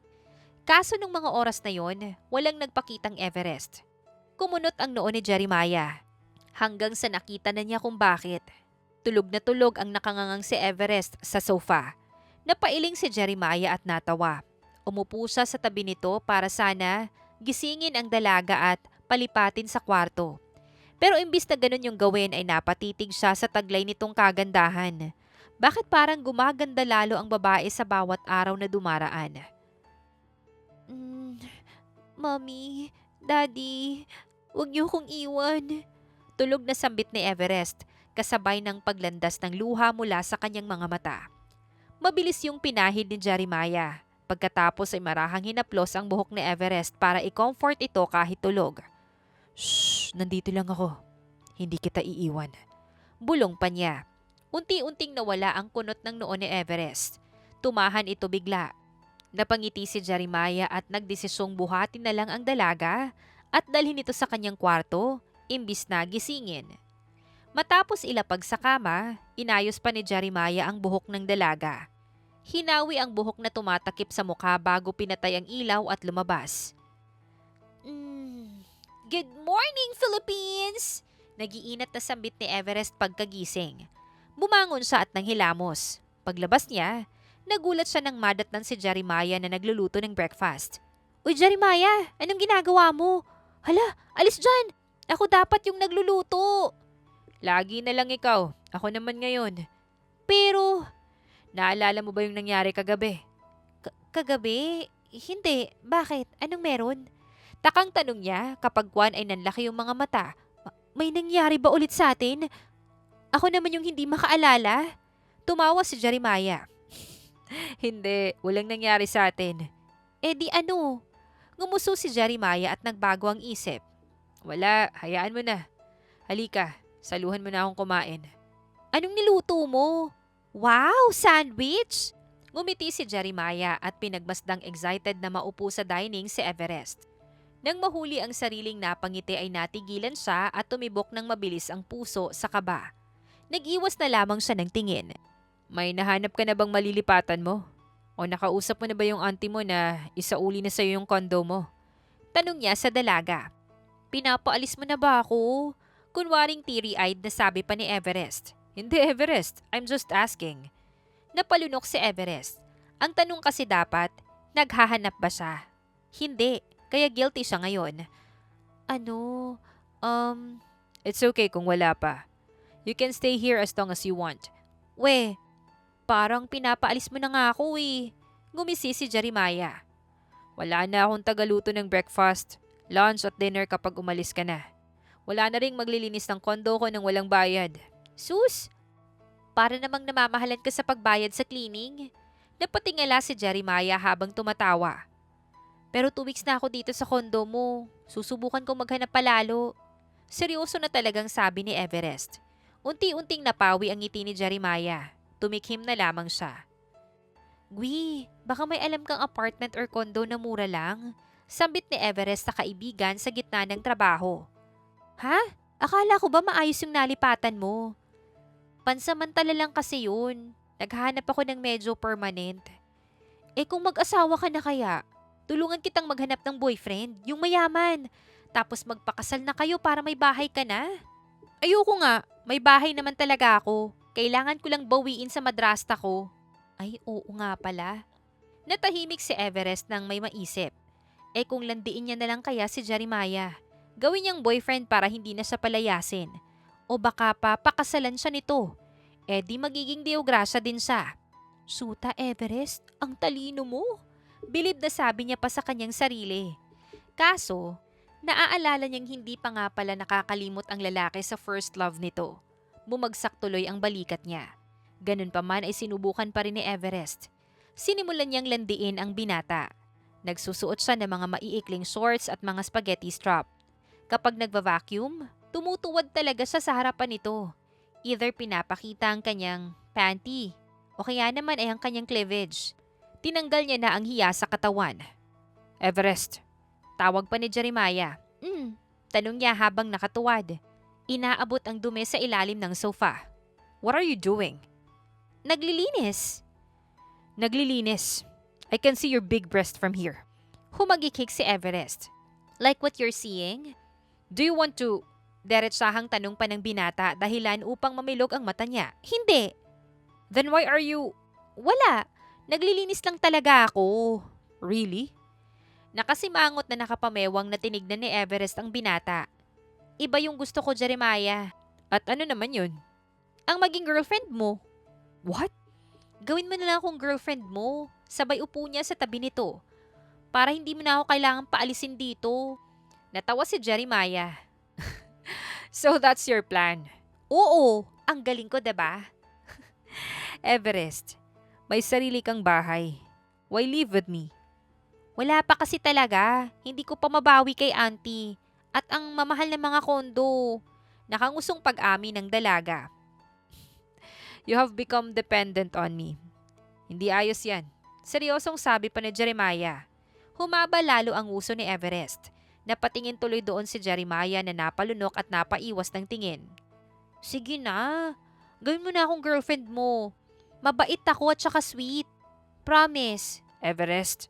Kaso nung mga oras na yon, walang nagpakitang Everest. Kumunot ang noo ni Jeremiah. Hanggang sa nakita na niya kung bakit. Tulog na tulog ang nakangangang si Everest sa sofa. Napailing si Jeremiah at natawa. Umupo siya sa tabi nito para sana gisingin ang dalaga at palipatin sa kwarto. Pero imbis na ganun yung gawin ay napatitig siya sa taglay nitong kagandahan. Bakit parang gumaganda lalo ang babae sa bawat araw na dumaraan? Mm, Mommy, Daddy, huwag niyo kong iwan. Tulog na sambit ni Everest, kasabay ng paglandas ng luha mula sa kanyang mga mata. Mabilis yung pinahid ni Jeremiah. Pagkatapos ay marahang hinaplos ang buhok ni Everest para i-comfort ito kahit tulog. Shh, nandito lang ako. Hindi kita iiwan. Bulong pa niya. Unti-unting nawala ang kunot ng noo ni Everest. Tumahan ito bigla. Napangiti si Jeremiah at nagdesisyong buhatin na lang ang dalaga at dalhin ito sa kanyang kwarto, imbis na gisingin. Matapos ilapag sa kama, inayos pa ni Jeremiah ang buhok ng dalaga. Hinawi ang buhok na tumatakip sa mukha bago pinatay ang ilaw at lumabas. Good morning, Philippines! Nagiinat na sambit ni Everest pagkagising. Bumangon siya at nanghilamos. Paglabas niya, nagulat siya nang madatnan si Jeremiah na nagluluto ng breakfast. Uy, Jeremiah! Anong ginagawa mo? Hala, alis dyan! Ako dapat yung nagluluto! Lagi na lang ikaw. Ako naman ngayon. Pero, naalala mo ba yung nangyari kagabi? Kagabi? Hindi. Bakit? Anong meron? Takang tanong niya kapag Juan ay nanlaki yung mga mata. May nangyari ba ulit sa atin? Ako naman yung hindi makaalala. Tumawa si Jeremiah. Hindi, walang nangyari sa atin. Eh di ano? Ngumuso si Jeremiah at nagbago ang isip. Wala, hayaan mo na. Halika, saluhan mo na akong kumain. Anong niluto mo? Wow, sandwich! Ngumiti si Jeremiah at pinagmasdang excited na maupo sa dining si Everest. Nang mahuli ang sariling napangiti ay natigilan siya at tumibok ng mabilis ang puso sa kaba. Nag-iwas na lamang siya ng tingin. May nahanap ka na bang malilipatan mo? O nakausap mo na ba yung auntie mo na isauli na sa'yo yung condo mo? Tanong niya sa dalaga. Pinapaalis mo na ba ako? Kunwaring teary-eyed na sabi pa ni Everest. Hindi, Everest. I'm just asking. Napalunok si Everest. Ang tanong kasi dapat, naghahanap ba siya? Hindi, kaya guilty siya ngayon. Ano? It's okay kung wala pa. You can stay here as long as you want. We, parang pinapaalis mo na nga ako eh. Ngumisi si Jeremiah. Wala na akong tagaluto ng breakfast, lunch at dinner kapag umalis ka na. Wala na ring maglilinis ng kondo ko nang walang bayad. Sus! Para namang namamahalan ka sa pagbayad sa cleaning. Napatingala si Jeremiah habang tumatawa. Pero 2 weeks na ako dito sa kondo mo. Susubukan kong maghanap palalo. Seryoso na talagang sabi ni Everest. Unti-unting napawi ang ngiti ni Jeremiah. Tumikhim na lamang siya. Gwi, baka may alam kang apartment or condo na mura lang. Sambit ni Everest sa kaibigan sa gitna ng trabaho. Ha? Akala ko ba maayos yung nalipatan mo? Pansamantala lang kasi yun. Naghahanap ako ng medyo permanent. Eh kung mag-asawa ka na kaya, tulungan kitang maghanap ng boyfriend, yung mayaman. Tapos magpakasal na kayo para may bahay ka na. Ayoko nga, may bahay naman talaga ako. Kailangan ko lang bawiin sa madrasta ko. Ay, oo nga pala. Natahimik si Everest nang may maisip. Eh kung landiin niya na lang kaya si Jeremiah. Gawin niyang boyfriend para hindi na siya palayasin. O baka pa pakasalan siya nito. Eh di magiging deograsya din siya. Suta Everest, ang talino mo. Bilib na sabi niya pa sa kanyang sarili. Kaso, naaalala niyang hindi pa nga pala nakakalimot ang lalaki sa first love nito. Bumagsak tuloy ang balikat niya. Ganun pa man ay sinubukan pa rin ni Everest. Sinimulan niyang landiin ang binata. Nagsusuot siya ng mga maiikling shorts at mga spaghetti strap. Kapag nagva-vacuum, tumutuwad talaga siya sa harapan nito. Either pinapakita ang kanyang panty o kaya naman ay ang kanyang cleavage. Tinanggal niya na ang hiya sa katawan. Everest, tawag pa ni Jeremiah. Tanong niya habang nakatuwad. Inaabot ang dumi sa ilalim ng sofa. What are you doing? Naglilinis. Naglilinis. I can see your big breast from here. Humagikik si Everest. Like what you're seeing? Do you want to... Diretsahang tanong pa ng binata dahilan upang mamilog ang mata niya. Hindi. Then why are you... Wala. Naglilinis lang talaga ako. Really? Nakasimangot na nakapamewang na tinignan ni Everest ang binata. Iba yung gusto ko, Jeremiah. At ano naman yun? Ang maging girlfriend mo. What? Gawin mo na lang akong girlfriend mo. Sabay upo niya sa tabi nito. para hindi mo na ako kailangang paalisin dito. Natawa si Jeremiah. So that's your plan. Oo, ang galing ko, 'di ba? Everest, may sarili kang bahay. Why live with me? Wala pa kasi talaga. Hindi ko pa mabawi kay auntie. At ang mamahal ng mga kondo. Nakangusong pag-amin ng dalaga. You have become dependent on me. Hindi ayos yan. Seryosong sabi pa ni Jeremiah. Humaba lalo ang uso ni Everest. Napatingin tuloy doon si Jeremiah na napalunok at napaiwas ng tingin. Sige na. Gawin mo na akong girlfriend mo. Mabait ako at saka sweet. Promise. Everest,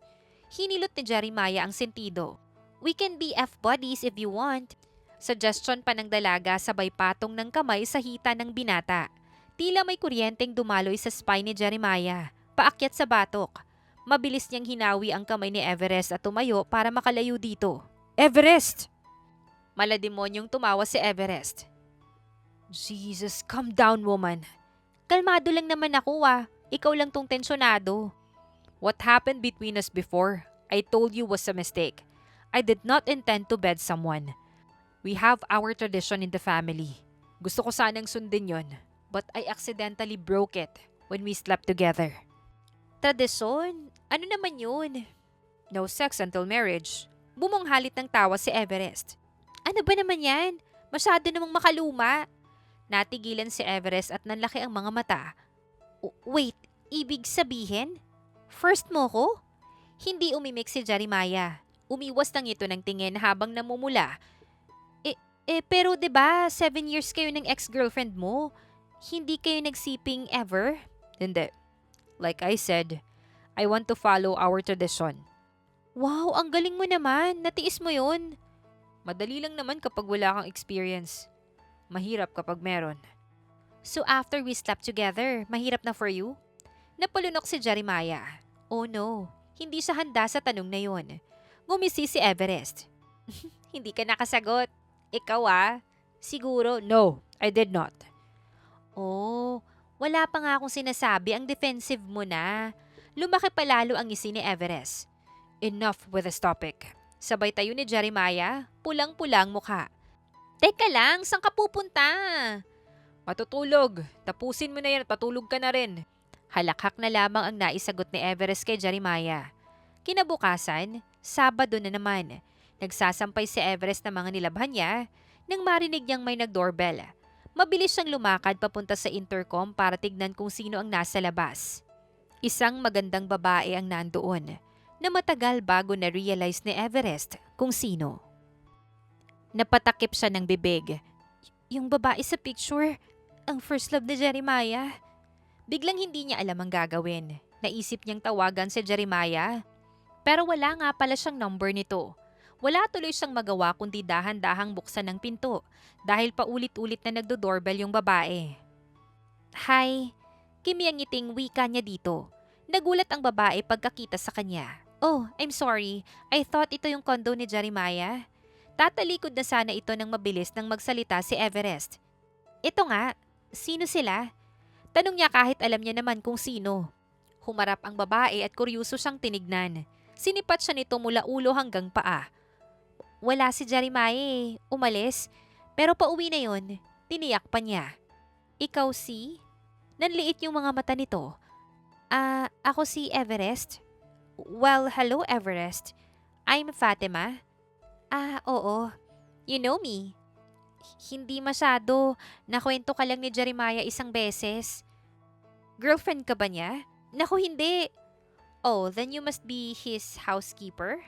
Hinilot ni Jeremiah ang sentido. We can be F-buddies if you want. Suggestion pa ng dalaga sabay patong ng kamay sa hita ng binata. Tila may kuryenteng dumaloy sa spine ni Jeremiah, paakyat sa batok. Mabilis niyang hinawi ang kamay ni Everest at tumayo para makalayo dito. Everest! Malademonyong tumawa si Everest. Jesus, calm down, woman. Kalmado lang naman ako Ikaw lang tong tensyonado. What happened between us before, I told you was a mistake. I did not intend to bed someone. We have our tradition in the family. Gusto ko sanang sundin yon, but I accidentally broke it when we slept together. Tradisyon? Ano naman yun? No sex until marriage. Bumunghalit ng tawa si Everest. Ano ba naman yan? Masyado namang makaluma. Natigilan si Everest at nanlaki ang mga mata. Wait, ibig sabihin? First mo ko? Hindi umimik si Jeremiah. Umiwas lang ito ng tingin habang namumula. Pero 'di ba 7 years kayo ng ex-girlfriend mo? Hindi kayo nagsiping ever? Hindi. Like I said, I want to follow our tradition. Wow, ang galing mo naman. Natiis mo yun. Madali lang naman kapag wala kang experience. Mahirap kapag meron. So after we slept together, mahirap na for you? Napalunok si Jeremiah. Oh no, hindi siya handa sa tanong na yun. Ngumisi si Everest. Hindi ka nakasagot. Ikaw Siguro. No, I did not. Oh, wala pa nga akong sinasabi, ang defensive mo na. Lumaki pa lalo ang ngisi ni Everest. Enough with this topic. Sabay tayo ni Jeremiah, pulang-pulang mukha. Teka lang, saan ka pupunta? Matutulog. Tapusin mo na yan at patulog ka na rin. Halakhak na lamang ang naisagot ni Everest kay Jeremiah. Kinabukasan, Sabado na naman. Nagsasampay si Everest ng mga nilabhan niya nang marinig niyang may nag-doorbell. Mabilis siyang lumakad papunta sa intercom para tignan kung sino ang nasa labas. Isang magandang babae ang nandoon na matagal bago na-realize ni Everest kung sino. Napatakip siya ng bibig. Yung babae sa picture, ang first love ni Jeremiah. Biglang hindi niya alam ang gagawin. Naisip niyang tawagan si Jeremiah. Pero wala nga pala siyang number nito. Wala tuloy siyang magawa kundi dahan-dahang buksan ng pinto dahil paulit-ulit na nagdo-doorbell yung babae. Hi, kimi ang ngiting wika niya dito. Nagulat ang babae pagkakita sa kanya. Oh, I'm sorry. I thought ito yung condo ni Jeremiah. Tatalikod na sana ito ng mabilis nang magsalita si Everest. Ito nga, sino sila? Tanong niya kahit alam niya naman kung sino. Humarap ang babae at kuryoso siyang tinignan. Sinipat siya nito mula ulo hanggang paa. Wala si Jeremiah umalis. Pero pauwi na yon, tiniyak pa niya. Ikaw si? Nanliit yung mga mata nito. Ako si Everest. Well, hello Everest. I'm Fatima. Oo. You know me. Hindi masyado. Nakwento ka lang ni Jeremiah isang beses. Girlfriend ka ba niya? Naku, hindi. Oh, then you must be his housekeeper?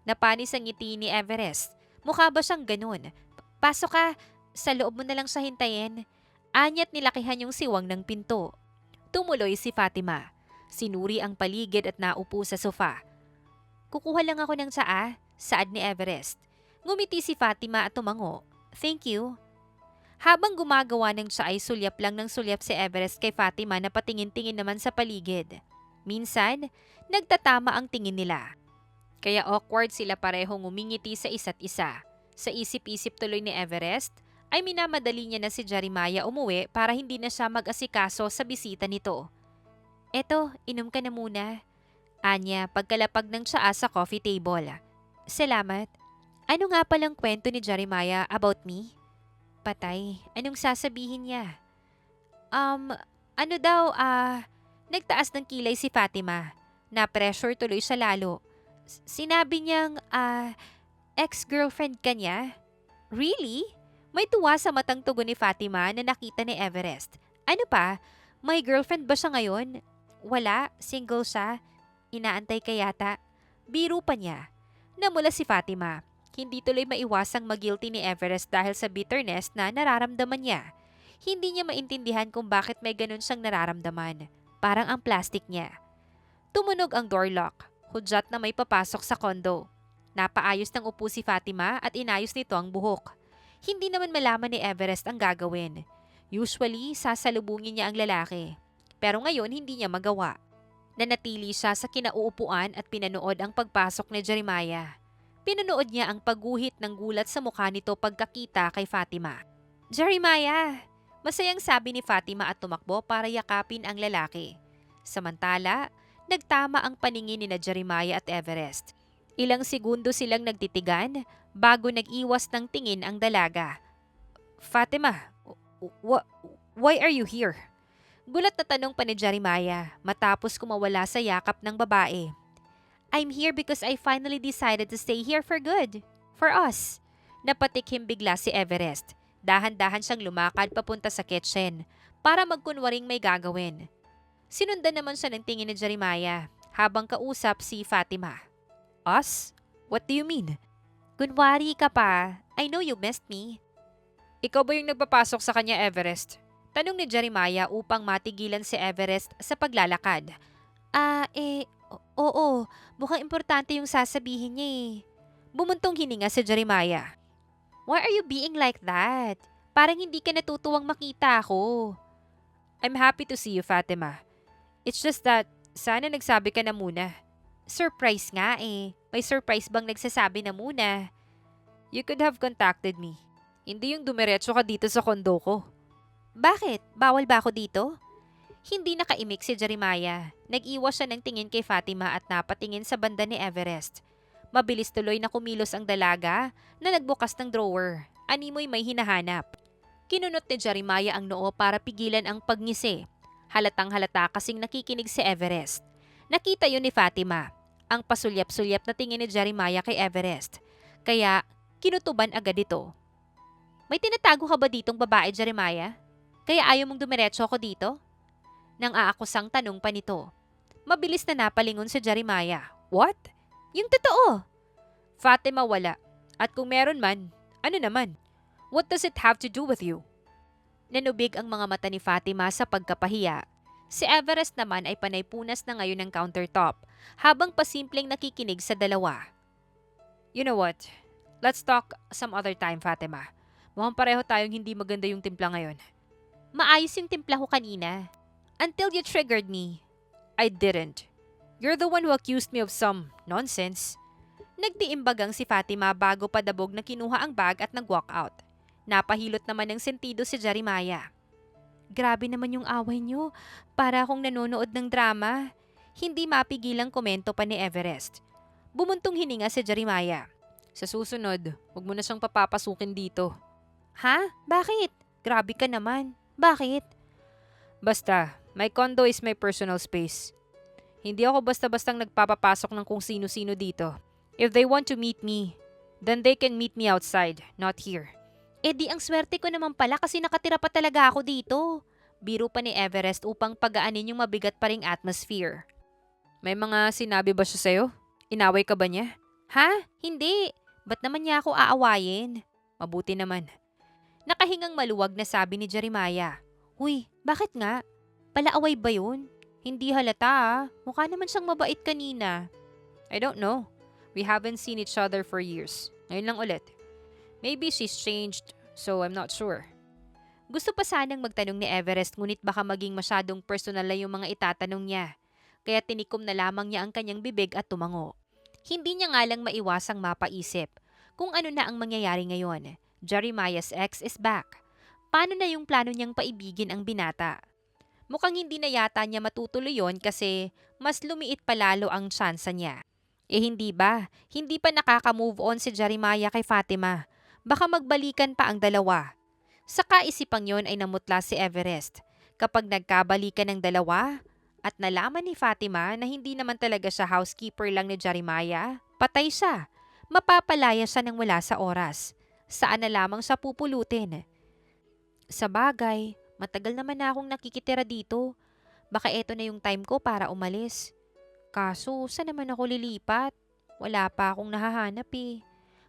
Napanis ang ngiti ni Everest. Mukha ba siyang ganun? Pasok ka. Sa loob mo na lang siya hintayin. Anyat nilakihan yung siwang ng pinto. Tumuloy si Fatima. Sinuri ang paligid at naupo sa sofa. Kukuha lang ako ng tsaa, saad ni Everest. Ngumiti si Fatima at tumango. Thank you. Habang gumagawa ng tsa ay sulyap lang ng sulyap si Everest kay Fatima na patingin-tingin naman sa paligid. Minsan, nagtatama ang tingin nila. Kaya awkward sila parehong ngumingiti sa isa't isa. Sa isip-isip tuloy ni Everest, ay minamadali niya na si Jeremiah umuwi para hindi na siya mag-asikaso sa bisita nito. Eto, inom ka na muna. Anya pagkalapag ng tsaa sa coffee table. Salamat. Ano nga palang kwento ni Jeremiah about me? Patay, anong sasabihin niya? Ano daw, nagtaas ng kilay si Fatima. Na-pressure tuloy siya lalo. Sinabi niyang, ex-girlfriend ka niya? Really? May tuwa sa matang tugon ni Fatima na nakita ni Everest. Ano pa? May girlfriend ba siya ngayon? Wala, single siya. Inaantay ka yata. Biro pa niya. Namula si Fatima. Hindi tuloy maiwasang mag-guilty ni Everest dahil sa bitterness na nararamdaman niya. Hindi niya maintindihan kung bakit may ganun siyang nararamdaman. Parang ang plastic niya. Tumunog ang door lock. Hudyat na may papasok sa kondo. Napaayos ng upo si Fatima at inayos nito ang buhok. Hindi naman malaman ni Everest ang gagawin. Usually, sasalubungin niya ang lalaki. Pero ngayon, hindi niya magawa. Nanatili siya sa kinauupuan at pinanood ang pagpasok ni Jeremiah. Pinanood niya ang pagguhit ng gulat sa mukha nito pagkakita kay Fatima. Jeremiah! Masayang sabi ni Fatima at tumakbo para yakapin ang lalaki. Samantala, nagtama ang paningin ni na Jeremiah at Everest. Ilang segundo silang nagtitigan bago nag-iwas ng tingin ang dalaga. Fatima, why are you here? Gulat na tanong pa ni Jeremiah matapos kumawala sa yakap ng babae. I'm here because I finally decided to stay here for good. For us. Napatikhim bigla si Everest. Dahan-dahan siyang lumakad papunta sa kitchen para magkunwaring may gagawin. Sinundan naman siya ng tingin ni Jeremiah habang kausap si Fatima. Us? What do you mean? Kunwari ka pa. I know you missed me. Ikaw ba yung nagpapasok sa kanya, Everest? Tanong ni Jeremiah upang matigilan si Everest sa paglalakad. Oo. Mukhang importante yung sasabihin niya eh. Bumuntong hininga si Jeremiah. Why are you being like that? Parang hindi ka natutuwang makita ako. I'm happy to see you, Fatima. It's just that, sana nagsabi ka na muna. Surprise nga eh. May surprise bang nagsasabi na muna? You could have contacted me. Hindi yung dumiretso ka dito sa kondo ko. Bakit? Bawal ba ako dito? Hindi nakaimik si Jeremiah. Nag-iwas siya ng tingin kay Fatima at napatingin sa banda ni Everest. Mabilis tuloy na kumilos ang dalaga na nagbukas ng drawer. Animoy may hinahanap. Kinunot ni Jeremiah ang noo para pigilan ang pagngisi. Halatang halata kasing nakikinig si Everest. Nakita yun ni Fatima. Ang pasulyap-sulyap na tingin ni Jeremiah kay Everest. Kaya kinutuban agad ito. May tinatago ka ba ditong babae, Jeremiah? Kaya ayaw mong dumiretso ako dito? Nang aakusang tanong pa nito. Mabilis na napalingon si Jeremiah. What? Yung totoo. Fatima wala. At kung meron man, ano naman? What does it have to do with you? Nanubig ang mga mata ni Fatima sa pagkapahiya. Si Everest naman ay panay-punas na ngayon ng countertop habang pasimpleng nakikinig sa dalawa. You know what? Let's talk some other time, Fatima. Mukhang pareho tayong hindi maganda yung timpla ngayon. Maayos yung timpla ko kanina. Until you triggered me. I didn't. You're the one who accused me of some nonsense. Nagtiimbagang si Fatima bago padabog na kinuha ang bag at nag-walk out. Napahilot naman ng sentido si Jeremiah. Grabe naman yung away niyo. Para akong nanonood ng drama. Hindi mapigilang komento pa ni Everest. Bumuntong hininga si Jeremiah. Sa susunod, huwag mo na siyang papapasukin dito. Ha? Bakit? Grabe ka naman. Bakit? Basta, my condo is my personal space. Hindi ako basta-bastang nagpapapasok ng kung sino-sino dito. If they want to meet me, then they can meet me outside, not here. Eh di ang swerte ko naman pala kasi nakatira pa talaga ako dito. Biro pa ni Everest upang pagaanin yung mabigat pa ring atmosphere. May mga sinabi ba siya sa'yo? Inaway ka ba niya? Ha? Hindi. Ba't naman niya ako aawayin? Mabuti naman. Nakahingang maluwag na sabi ni Jeremiah. Huy, bakit nga? Palaaway ba yun? Hindi halata ah. Mukha naman siyang mabait kanina. I don't know. We haven't seen each other for years. Ngayon lang ulit. Maybe she's changed, so I'm not sure. Gusto pa sanang magtanong ni Everest ngunit baka maging masyadong personal na yung mga itatanong niya. Kaya tinikom na lamang niya ang kanyang bibig at tumango. Hindi niya nga lang maiwasang mapaisip kung ano na ang mangyayari ngayon. Jeremiah's ex is back. Paano na yung plano niyang paibigin ang binata? Mukhang hindi na yata niya matutuloy yon kasi mas lumiit pa lalo ang tsansa niya. Eh hindi ba? Hindi pa nakaka-move on si Jeremiah kay Fatima. Baka magbalikan pa ang dalawa. Sa kaisipang yon ay namutla si Everest. Kapag nagkabalikan ng dalawa at nalaman ni Fatima na hindi naman talaga siya housekeeper lang ni Jeremiah, patay siya. Mapapalaya siya ng wala sa oras. Saan na lamang siya pupulutin? Sa bagay, matagal naman na akong nakikitira dito. Baka eto na yung time ko para umalis. Kaso, saan naman ako lilipat? Wala pa akong nahahanap eh.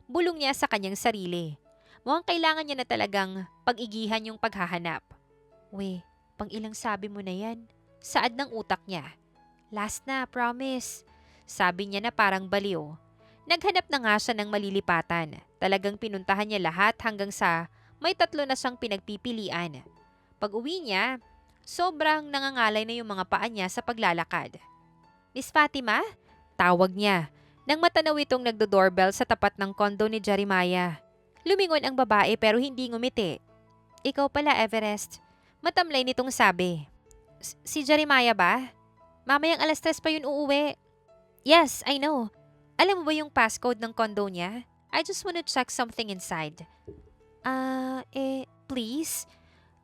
Bulong niya sa kanyang sarili. Mukhang kailangan niya na talagang pag-igihan yung paghahanap. We, pang ilang sabi mo na yan? Saad ng utak niya. Last na, promise. Sabi niya na parang baliw. Naghanap na nga siya ng malilipatan. Talagang pinuntahan niya lahat hanggang sa may 3 na siyang pinagpipilian. Pag uwi niya, sobrang nangangalay na yung mga paa niya sa paglalakad. Miss Fatima? Tawag niya. Nang matanaw itong nagdo-doorbell sa tapat ng kondo ni Jeremiah. Lumingon ang babae pero hindi ngumiti. Ikaw pala, Everest. Matamlay nitong sabi. Si Jeremiah ba? Mamayang 3:00 pa yun uuwi. Yes, I know. Alam mo ba yung passcode ng kondo niya? I just wanna check something inside. Please?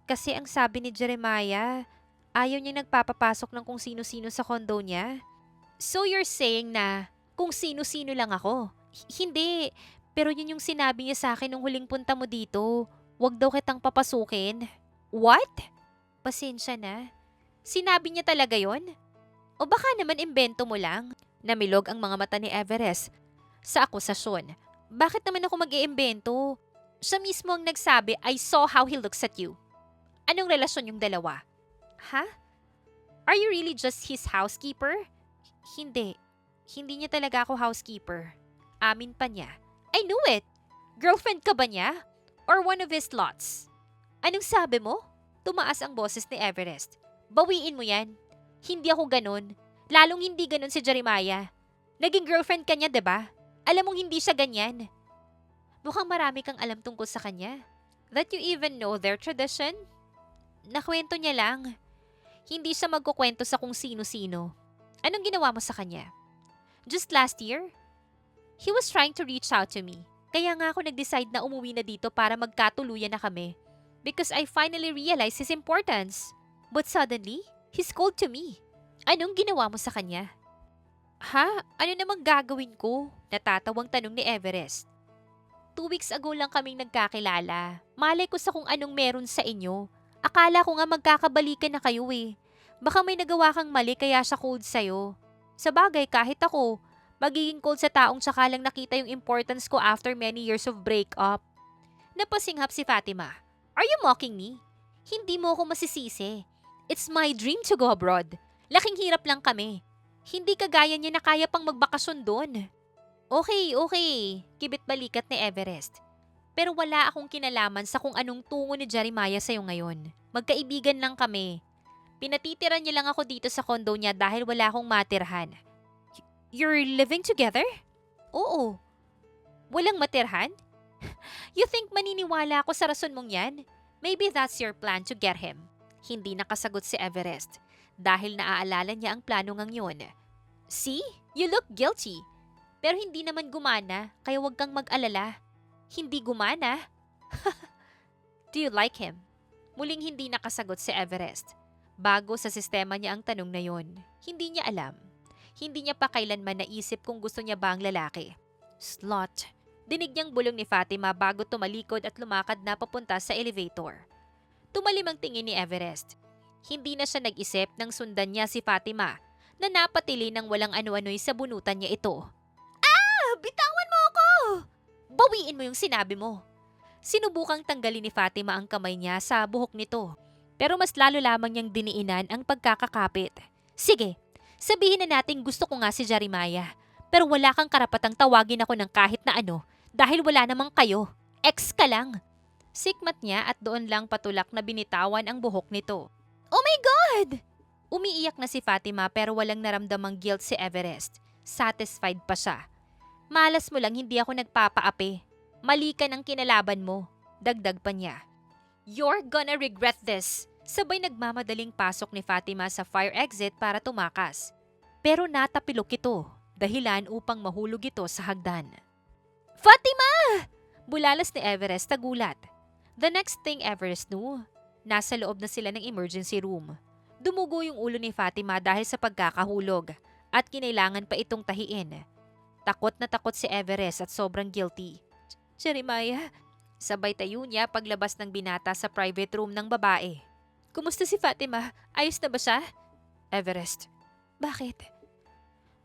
Kasi ang sabi ni Jeremiah, ayaw niya nagpapapasok ng kung sino-sino sa kondo niya. So you're saying na kung sino-sino lang ako? Hindi, pero yun yung sinabi niya sa akin nung huling punta mo dito. Huwag daw kitang papasukin. What? Pasensya na. Sinabi niya talaga yon? O baka naman imbento mo lang? Namilog ang mga mata ni Everest sa akusasyon. Bakit naman ako mag-iimbento? Siya mismo ang nagsabi, I saw how he looks at you. Anong relasyon yung dalawa? Ha? Are you really just his housekeeper? Hindi. Hindi niya talaga ako housekeeper. Amin pa niya. I knew it! Girlfriend ka ba niya? Or one of his lots? Anong sabi mo? Tumaas ang boses ni Everest. Bawiin mo yan. Hindi ako ganun. Lalong hindi ganun si Jeremiah. Naging girlfriend ka niya, diba? Alam mong hindi siya ganyan. Mukhang marami kang alam tungkol sa kanya. That you even know their tradition? Nakwento niya lang. Hindi siya magkukwento sa kung sino-sino. Anong ginawa mo sa kanya? Just last year, he was trying to reach out to me. Kaya nga ako nag-decide na umuwi na dito para magkatuluyan na kami. Because I finally realized his importance. But suddenly, he's cold to me. Anong ginawa mo sa kanya? Ha? Ano namang gagawin ko? Natatawang tanong ni Everest. 2 weeks ago lang kaming nagkakilala. Malay ko sa kung anong meron sa inyo. Akala ko nga magkakabalikan na kayo eh. Baka may nagawa kang mali kaya siya cold sa'yo. Sa bagay, kahit ako, magiging cold sa taong tsaka lang nakita yung importance ko after many years of breakup. Napasinghap si Fatima. Are you mocking me? Hindi mo ako masisisi. It's my dream to go abroad. Laking hirap lang kami. Hindi kagaya niya na kaya pang magbakasyon doon. Okay. Kibit balikat ni Everest. Pero wala akong kinalaman sa kung anong tungo ni Jeremiah sa'yo ngayon. Magkaibigan lang kami. Pinatitira niya lang ako dito sa kondo niya dahil wala akong matirhan. You're living together? Oo. Walang matirhan? You think maniniwala ako sa rason mong yan? Maybe that's your plan to get him. Hindi nakasagot si Everest dahil naaalala niya ang plano ngang yun. See? You look guilty. Pero hindi naman gumana, kaya huwag kang mag-alala. Hindi gumana? Do you like him? Muling hindi nakasagot si Everest. Bago sa sistema niya ang tanong na yon. Hindi niya alam. Hindi niya pa kailanman naisip kung gusto niya ba ang lalaki. Slut. Dinig niyang bulong ni Fatima bago tumalikod at lumakad na papunta sa elevator. Tumalim ang tingin ni Everest. Hindi na siya nag-isip nang sundan niya si Fatima na napatili ng walang ano-ano'y sa bunutan niya ito. Bitawan mo ako! Bawiin mo yung sinabi mo. Sinubukang tanggalin ni Fatima ang kamay niya sa buhok nito. Pero mas lalo lamang niyang diniinan ang pagkakakapit. Sige, sabihin na natin gusto ko nga si Jeremiah. Pero wala kang karapatang tawagin ako ng kahit na ano dahil wala namang kayo. Ex ka lang. Sikmat niya at doon lang patulak na binitawan ang buhok nito. Oh my God! Umiiyak na si Fatima pero walang naramdamang guilt si Everest. Satisfied pa siya. Malas mo lang hindi ako nagpapaapi. Mali ka ng kinalaban mo. Dagdag pa niya. You're gonna regret this. Sabay nagmamadaling pasok ni Fatima sa fire exit para tumakas. Pero natapilok ito, dahilan upang mahulog ito sa hagdan. Fatima! Bulalas ni Everest sa gulat. The next thing Everest knew, nasa loob na sila ng emergency room. Dumugo yung ulo ni Fatima dahil sa pagkakahulog at kinailangan pa itong tahiin. Takot na takot si Everest at sobrang guilty. Jeremiah, sabay tayo niya paglabas ng binata sa private room ng babae. Kumusta si Fatima? Ayos na ba siya? Everest. Bakit?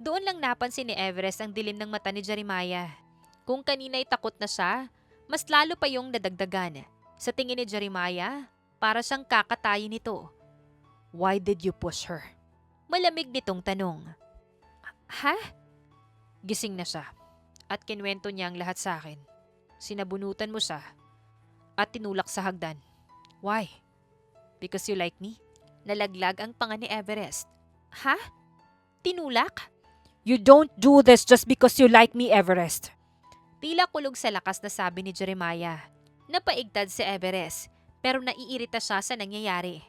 Doon lang napansin ni Everest ang dilim ng mata ni Jeremiah. Kung kanina'y takot na siya, mas lalo pa yung nadagdagan. Sa tingin ni Jeremiah, para siyang kakatayin nito. Why did you push her? Malamig nitong tanong. Ha? Gising na siya at kinwento niya ang lahat sa akin. Sinabunutan mo siya at tinulak sa hagdan. Why? Because you like me? Nalaglag ang panga ni Everest. Ha? Tinulak? You don't do this just because you like me, Everest. Tila kulog sa lakas na sabi ni Jeremiah. Napaigtad si Everest, pero naiirita siya sa nangyayari.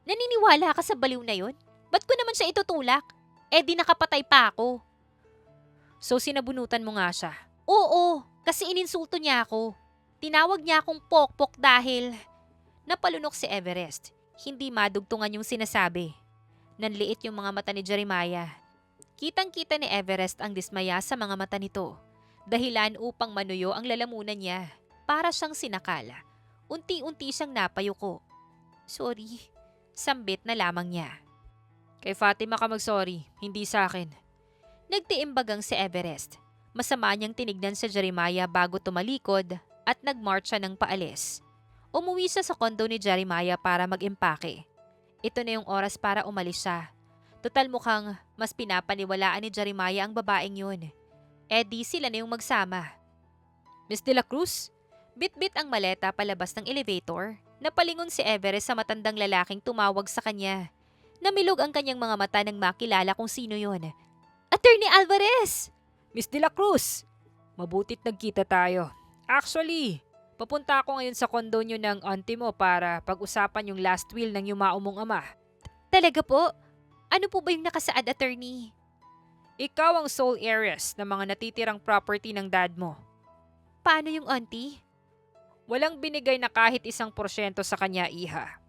Naniniwala ka sa baliw na yun? Ba't ko naman siya itutulak? Eh di nakapatay pa ako. So sinabunutan mo nga siya? Oo, kasi ininsulto niya ako. Tinawag niya akong pokpok dahil... Napalunok si Everest. Hindi madugtungan yung sinasabi. Nanliit yung mga mata ni Jeremiah. Kitang-kita ni Everest ang dismaya sa mga mata nito. Dahilan upang manuyo ang lalamunan niya. Para siyang sinakala. Unti-unti siyang napayuko. Sorry. Sambit na lamang niya. Kay Fatima ka mag-sorry, hindi sa akin. Nagtiimbagang si Everest. Masama niyang tinignan si Jeremiah bago tumalikod at nagmarch siya ng paalis. Umuwi siya sa kondo ni Jeremiah para mag-impake. Ito na yung oras para umalis siya. Total mukhang mas pinapaniwalaan ni Jeremiah ang babaeng yun. Eh di sila na yung magsama. Miss De La Cruz? Bit-bit ang maleta palabas ng elevator. Napalingon si Everest sa matandang lalaking tumawag sa kanya. Namilog ang kanyang mga mata nang makilala kung sino yon. Attorney Alvarez! Miss De La Cruz! Mabutit nagkita tayo. Actually, papunta ako ngayon sa kondo nyo ng auntie mo para pag-usapan yung last will ng yumao mong ama. Talaga po? Ano po ba yung nakasaad, attorney? Ikaw ang sole heiress ng mga natitirang property ng dad mo. Paano yung auntie? Walang binigay na kahit 1% sa kanya, iha.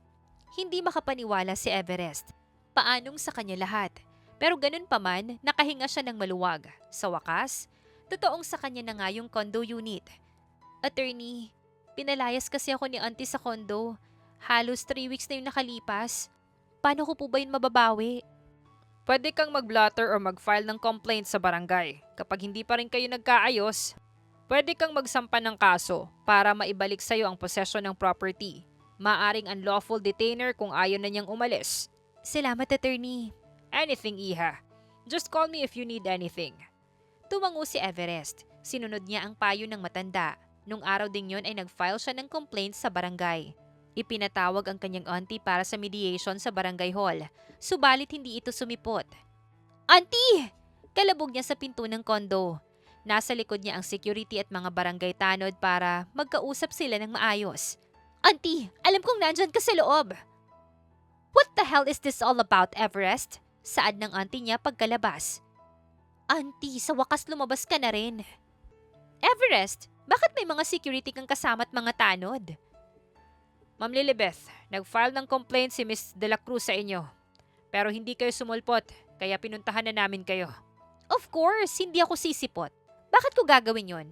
Hindi makapaniwala si Everest. Paanong sa kanya lahat? Pero ganun pa man, nakahinga siya ng maluwag. Sa wakas, totoong sa kanya na nga yung condo unit. Attorney, pinalayas kasi ako ni auntie sa condo. Halos 3 weeks na yung nakalipas. Paano ko po ba yun mababawi? Pwede kang mag-blotter o mag-file ng complaint sa barangay. Kapag hindi pa rin kayo nagkaayos, pwede kang magsampa ng kaso para maibalik sa'yo ang posesyon ng property. Maaring unlawful detainer kung ayaw na niyang umalis. Salamat, attorney. Anything, iha. Just call me if you need anything. Tumango si Everest. Sinunod niya ang payo ng matanda. Nung araw ding yun ay nag-file siya ng complaint sa barangay. Ipinatawag ang kanyang auntie para sa mediation sa barangay hall. Subalit hindi ito sumipot. Auntie! Kalabog niya sa pinto ng kondo. Nasa likod niya ang security at mga barangay tanod para magkausap sila ng maayos. Auntie, alam kong nandyan ka sa loob. What the hell is this all about, Everest? Saad ng auntie niya pagkalabas. Auntie, sa wakas lumabas ka na rin. Everest, bakit may mga security kang kasama at mga tanod? Ma'am Lilibeth, nag-file ng complaint si Miss De La Cruz sa inyo. Pero hindi kayo sumulpot, kaya pinuntahan na namin kayo. Of course, hindi ako sisipot. Bakit ko gagawin yon?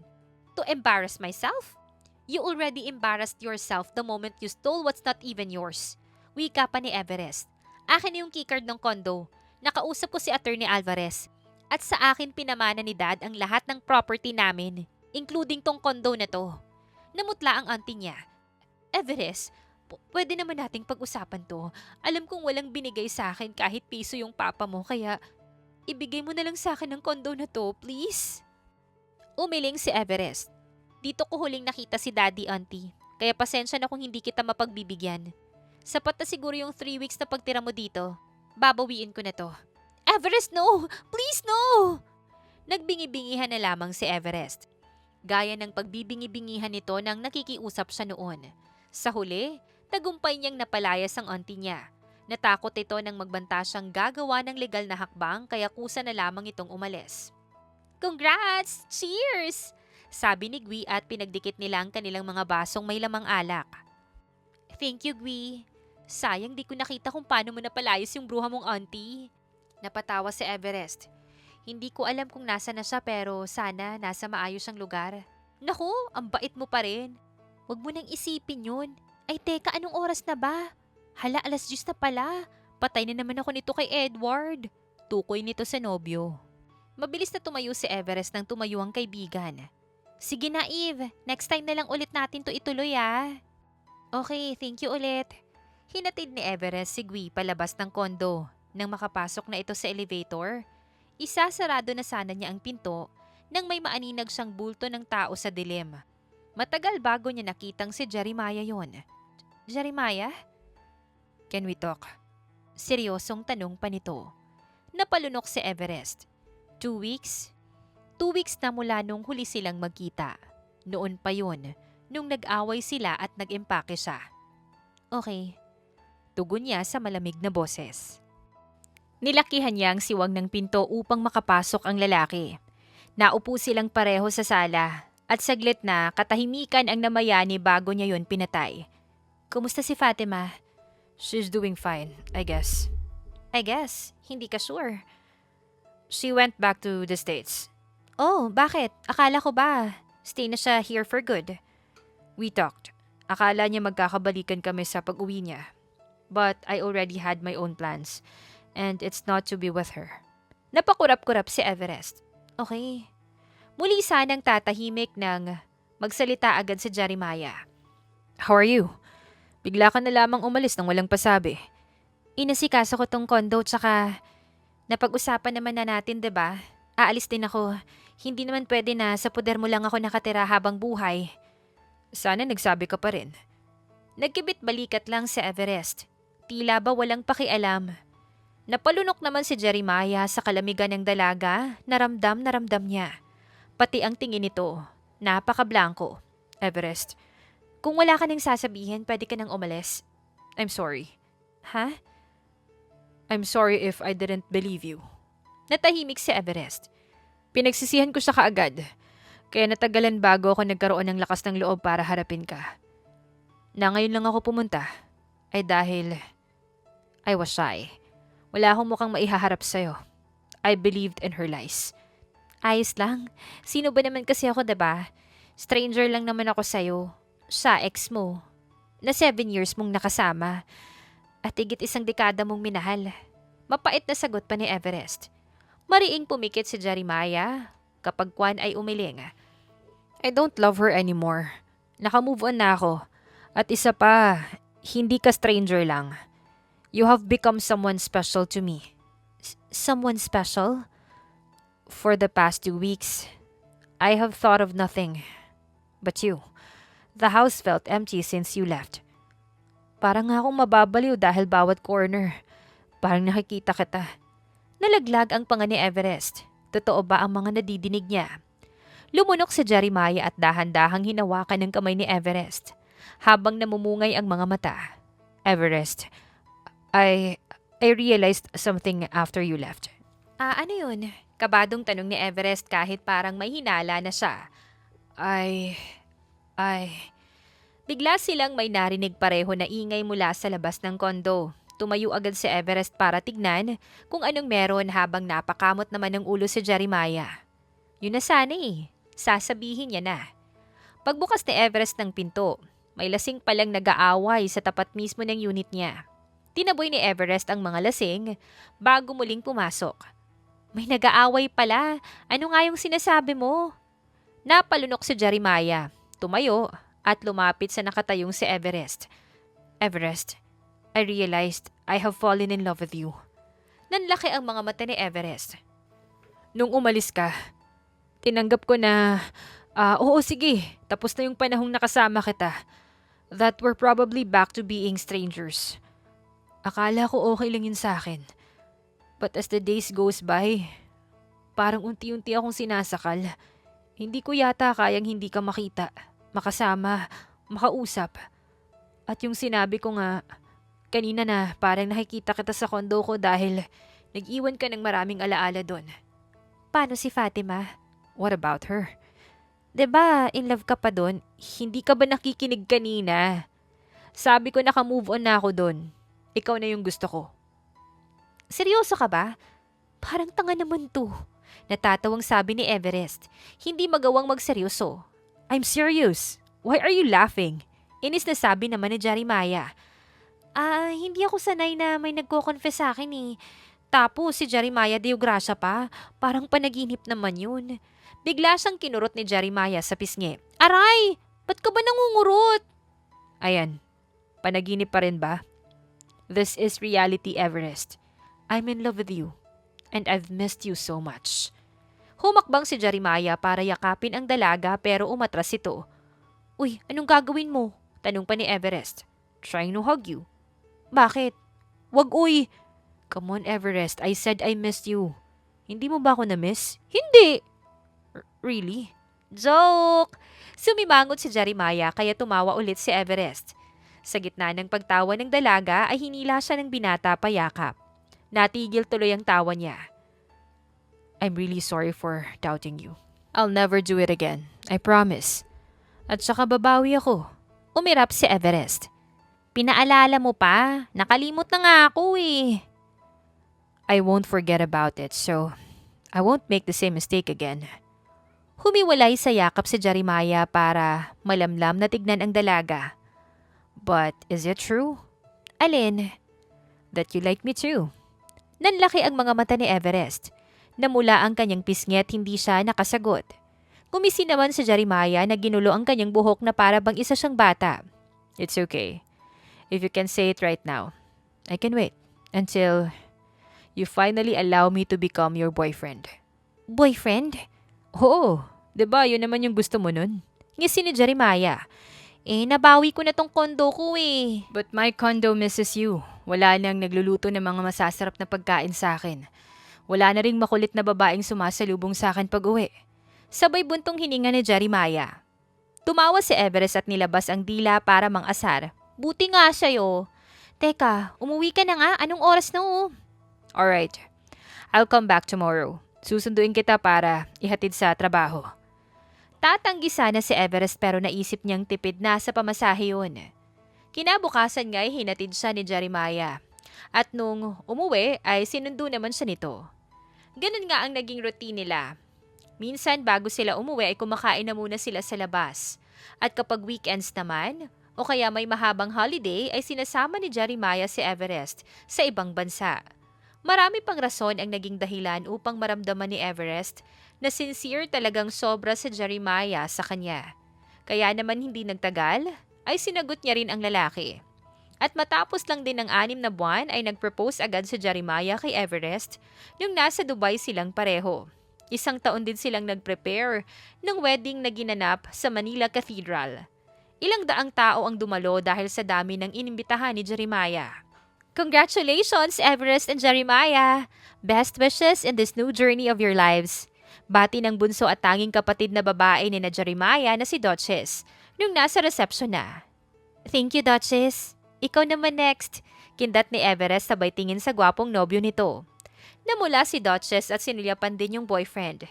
To embarrass myself? You already embarrassed yourself the moment you stole what's not even yours. Wika pa ni Everest. Akin na yung keycard ng kondo. Nakausap ko si Attorney Alvarez. At sa akin pinamana ni Dad ang lahat ng property namin, including tong kondo na to. Namutla ang auntie niya. Everest, pwede naman nating pag-usapan to. Alam kong walang binigay sa akin kahit piso yung papa mo, kaya ibigay mo na lang sa akin ang kondo na to, please. Umiling si Everest. Dito ko huling nakita si Daddy, auntie. Kaya pasensya na kung hindi kita mapagbibigyan. Sapat na siguro yung 3 weeks na pagtira mo dito. Babawiin ko na to. Everest, no! Please, no! Nagbingi-bingihan na lamang si Everest. Gaya ng pagbibingi-bingihan nito nang nakikiusap siya noon. Sa huli, Tagumpay niyang napalayas ang auntie niya. Natakot ito nang magbanta siyang gagawa ng legal na hakbang kaya kusa na lamang itong umalis. Congrats! Cheers! Sabi ni Gui at pinagdikit nila ang kanilang mga basong may lamang alak. Thank you, Gui. Sayang di ko nakita kung paano mo napalayas yung bruha mong auntie. Napatawa si Everest. Hindi ko alam kung nasa na siya pero sana nasa maayos ang lugar. Naku, ang bait mo pa rin. Huwag mo nang isipin yun. Ay teka, anong oras na ba? Hala, 10:00 na pala. Patay na naman ako nito kay Edward. Tukoy nito sa nobyo. Mabilis na tumayo si Everest nang tumayo ang kaibigan. Sige na, Eve. Next time na lang ulit natin to ituloy ah. Okay, thank you ulit. Hinatid ni Everest si Gui palabas ng kondo. Nang makapasok na ito sa elevator, isasarado na sana niya ang pinto nang may maaninag siyang bulto ng tao sa dilim. Matagal bago niya nakitang si Jeremiah yon. Jeremiah? Can we talk? Seryosong tanong pa nito. Napalunok si Everest. 2 weeks? 2 weeks na mula nung huli silang magkita. Noon pa yun, nung nag-away sila at nag-empake siya. Okay. Tugon niya sa malamig na boses. Nilakihan niya ang siwang ng pinto upang makapasok ang lalaki. Naupo silang pareho sa sala at saglit na katahimikan ang namayani bago niya yon pinatay. Kumusta si Fatima? She's doing fine, I guess. I guess? Hindi ka sure? She went back to the States. Oh, bakit? Akala ko ba stay na siya here for good? We talked. Akala niya magkakabalikan kami sa pag-uwi niya. But I already had my own plans. And it's not to be with her. Napakurap-kurap si Everest. Okay. Muli sanang tatahimik nang magsalita agad si Jeremiah. How are you? Bigla ka na lamang umalis nang walang pasabi. Inasikaso ko tong condo tsaka napag-usapan naman na natin, 'di ba? Aalis din ako. Hindi naman pwede na sa poder mo lang ako nakatira habang buhay. Sana nagsabi ka pa rin. Nagkibit balikat lang si Everest. Tila ba walang pakialam. Napalunok naman si Jeremiah sa kalamigan ng dalaga, naramdam niya. Pati ang tingin nito, napaka-blanco. Everest, kung wala ka nang sasabihin, pwede ka nang umalis. I'm sorry. Ha? I'm sorry if I didn't believe you. Natahimik si Everest. Pinagsisihan ko siya kaagad, kaya natagalan bago ako nagkaroon ng lakas ng loob para harapin ka. Na ngayon lang ako pumunta, ay dahil I was shy. Wala akong mukhang maihaharap sa'yo. I believed in her lies. Ayos lang. Sino ba naman kasi ako, diba? Stranger lang naman ako sa'yo. Sa ex mo. Na 7 years mong nakasama. At higit 1 dekada mong minahal. Mapait na sagot pa ni Everest. Mariing pumikit si Jeremiah kapag Kwan ay umiling. I don't love her anymore. Naka-move on na ako. At isa pa, hindi ka stranger lang. You have become someone special to me. Someone special? For the past 2 weeks, I have thought of nothing but you. The house felt empty since you left. Parang nga akong mababaliw dahil bawat corner. Parang nakikita kita. Nalaglag ang panga ni Everest. Totoo ba ang mga nadidinig niya? Lumunok si Jeremiah at dahan-dahang hinawakan ng kamay ni Everest. Habang namumungay ang mga mata. Everest, I realized something after you left. Ano yun? Kabadong tanong ni Everest kahit parang may hinala na siya. I... Bigla silang may narinig pareho na ingay mula sa labas ng kondo. Tumayo agad si Everest para tignan kung anong meron habang napakamot naman ng ulo si Jeremiah. Yun na sana eh. Sasabihin niya na. Pagbukas ni Everest ng pinto, may lasing palang nag-aaway sa tapat mismo ng unit niya. Tinaboy ni Everest ang mga lasing bago muling pumasok. May nag-aaway pala. Ano nga yung sinasabi mo? Napalunok si Jeremiah. Tumayo at lumapit sa nakatayong si Everest. Everest, I realized I have fallen in love with you. Nanlaki ang mga mata ni Everest. Nung umalis ka, tinanggap ko na, oo sige, tapos na yung panahong nakasama kita. That we're probably back to being strangers. Akala ko okay lang yun sa akin. But as the days goes by, parang unti-unti akong sinasakal. Hindi ko yata kayang hindi ka makita, makasama, makausap. At yung sinabi ko nga kanina na parang nakikita kita sa kondo ko dahil nag-iwan ka ng maraming alaala doon. Paano si Fatima? What about her? 'Di ba in love ka pa doon? Hindi ka ba nakikinig kanina? Sabi ko naka-move on na ako doon. Ikaw na yung gusto ko. Seryoso ka ba? Parang tanga naman to. Natatawang sabi ni Everest. Hindi magawang magseryoso. I'm serious. Why are you laughing? Inis na sabi naman ni Jeremiah. Hindi ako sanay na may nagko-confess sa akin eh. Tapos si Jeremiah Deogracia pa. Parang panaginip naman yun. Bigla siyang kinurot ni Jeremiah sa pisngi. Aray! Ba't ka ba nangungurot? Ayan. Panaginip pa rin ba? This is reality, Everest. I'm in love with you. And I've missed you so much. Humakbang si Jeremiah para yakapin ang dalaga pero umatras ito. Uy, anong gagawin mo? Tanong pa ni Everest. Trying to hug you. Bakit? Wag uy! Come on, Everest. I said I missed you. Hindi mo ba ako na-miss? Hindi! Really? Joke! Sumimangot si Jeremiah kaya tumawa ulit si Everest. Sa gitna ng pagtawa ng dalaga ay hinila siya ng binata payakap. Natigil tuloy ang tawa niya. I'm really sorry for doubting you. I'll never do it again. I promise. At saka babawi ako. Umirap si Everest. Pinaalala mo pa? Nakalimot na nga ako eh. I won't forget about it, so I won't make the same mistake again. Humiwalay sa yakap si Jeremiah para malamlam na tignan ang dalaga. But is it true? Alin? That you like me too. Nanlaki ang mga mata ni Everest. Namula ang kanyang pisngi at hindi siya nakasagot. Kumisi naman si Jeremiah na ginulo ang kanyang buhok na para bang isa siyang bata. It's okay. If you can say it right now, I can wait until you finally allow me to become your boyfriend. Boyfriend? Oo, 'di ba? Yun naman yung gusto mo nun. Ngisi ni Jeremiah. Nabawi ko na tong kondo ko eh. But my condo misses you. Wala nang nagluluto ng mga masasarap na pagkain sa akin. Wala na ring makulit na babaeng sumasalubong sa akin pag uwi. Sabay buntong hininga ni Jeremiah. Tumawa si Everest at nilabas ang dila para mang-asar. Buti nga sa'yo. Teka, umuwi ka na nga. Anong oras na oh? Alright. I'll come back tomorrow. Susunduin kita para ihatid sa trabaho. Tatanggi sana si Everest pero naisip niyang tipid na sa pamasahe yun. Kinabukasan nga ay hinatid siya ni Jeremiah. At nung umuwi ay sinundo naman siya nito. Ganun nga ang naging routine nila. Minsan bago sila umuwi ay kumakain na muna sila sa labas. At kapag weekends naman, o kaya may mahabang holiday ay sinasama ni Jeremiah si Everest sa ibang bansa. Marami pang rason ang naging dahilan upang maramdaman ni Everest na sincere talagang sobra si Jeremiah sa kanya. Kaya naman hindi nagtagal, ay sinagot niya rin ang lalaki. At matapos lang din ng 6 na buwan ay nag-propose agad si Jeremiah kay Everest nung nasa Dubai silang pareho. 1 taon din silang nag-prepare ng wedding na ginanap sa Manila Cathedral. Ilang daang tao ang dumalo dahil sa dami ng inimbitahan ni Jeremiah. Congratulations, Everest and Jeremiah! Best wishes in this new journey of your lives. Bati ng bunso at tanging kapatid na babae ni na Jeremiah na si Duchess nung nasa reception na. Thank you, Duchess. Ikaw naman next. Kindat ni Everest sabay tingin sa gwapong nobyo nito. Namula si Duchess at sinulyapan din yung boyfriend.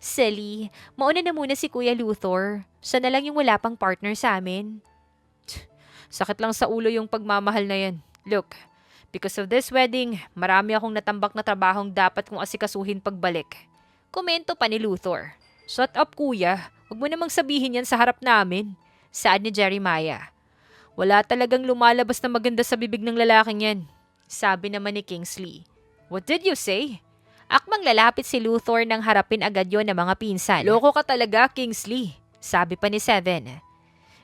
Silly, mauna na muna si Kuya Luthor. Siya na lang yung wala pang partner sa amin. Sakit lang sa ulo yung pagmamahal na yan. Look, because of this wedding, marami akong natambak na trabahong dapat kong asikasuhin pagbalik. Komento pa ni Luthor. Shut up, kuya. Huwag mo namang sabihin yan sa harap namin. Saad ni Jeremiah. Wala talagang lumalabas na maganda sa bibig ng lalaking yan. Sabi naman ni Kingsley. What did you say? Akmang lalapit si Luthor nang harapin agad yon ng mga pinsan. Loko ka talaga, Kingsley. Sabi pa ni Seven.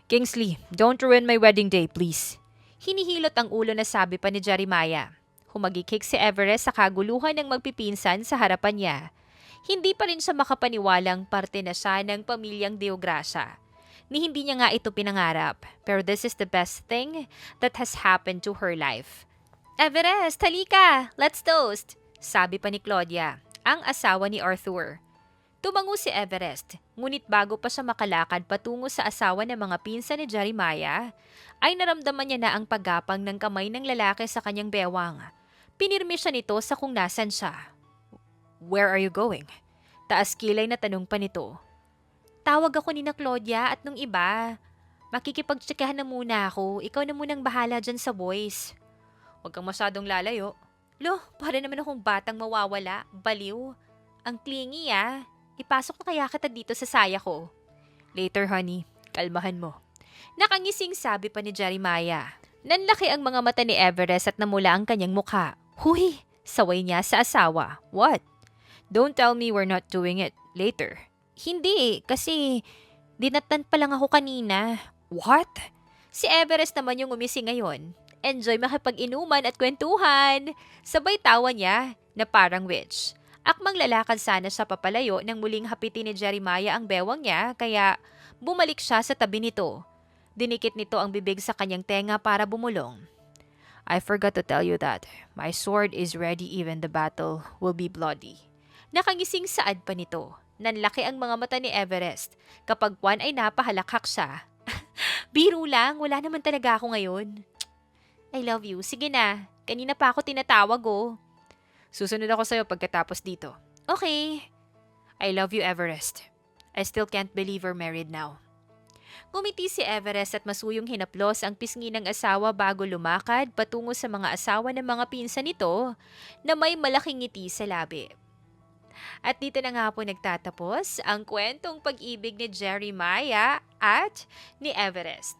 Kingsley, don't ruin my wedding day, please. Hinihilot ang ulo na sabi pa ni Jeremiah. Humagikik si Everest sa kaguluhan ng magpipinsan sa harapan niya. Hindi pa rin siya makapaniwalang parte na siya ng pamilyang Deogracia. Ni hindi niya nga ito pinangarap, pero this is the best thing that has happened to her life. Everest, halika! Let's toast! Sabi pa ni Claudia, ang asawa ni Arthur. Tumango si Everest, ngunit bago pa siya makalakad patungo sa asawa ng mga pinsan ni Jeremiah, ay naramdaman niya na ang paggapang ng kamay ng lalaki sa kanyang bewang. Pinirmi siya nito sa kung nasan siya. "Where are you going?" Taas kilay na tanong pa nito. "Tawag ako ni na Claudia at nung iba. Makikipagtsikahan na muna ako, ikaw na munang bahala dyan sa boys." "Huwag kang masyadong lalayo." "Lo, para naman akong batang mawawala, baliw. Ang clingy ah. Ipasok na kaya kita dito sa saya ko." "Later, honey. Kalmahan mo." Nakangising sabi pa ni Jeremiah. Nanlaki ang mga mata ni Everest at namula ang kanyang mukha. "Huy!" Saway niya sa asawa. "What? Don't tell me we're not doing it later." "Hindi, kasi dinatnan pa lang ako kanina." "What?" Si Everest naman yung umisi ngayon. Enjoy makipag-inuman at kwentuhan. Sabay tawa niya na parang witch. Akmang lalakad sana siya papalayo nang muling hapitin ni Jeremiah ang bewang niya kaya bumalik siya sa tabi nito. Dinikit nito ang bibig sa kanyang tenga para bumulong. "I forgot to tell you that. My sword is ready even the battle will be bloody." Nakangising saad pa nito. Nanlaki ang mga mata ni Everest. Kapag Juan ay napahalakhak siya. "Biro lang, wala naman talaga ako ngayon." "I love you. Sige na. Kanina pa ako tinatawag oh." "Susunod ako sa'yo pagkatapos dito." "Okay." "I love you, Everest. I still can't believe we're married now." Ngumiti si Everest at masuyong hinaplos ang pisngi ng asawa bago lumakad patungo sa mga asawa ng mga pinsan nito na may malaking ngiti sa labi. At dito na nga po nagtatapos ang kwentong pag-ibig ni Jeremiah at ni Everest.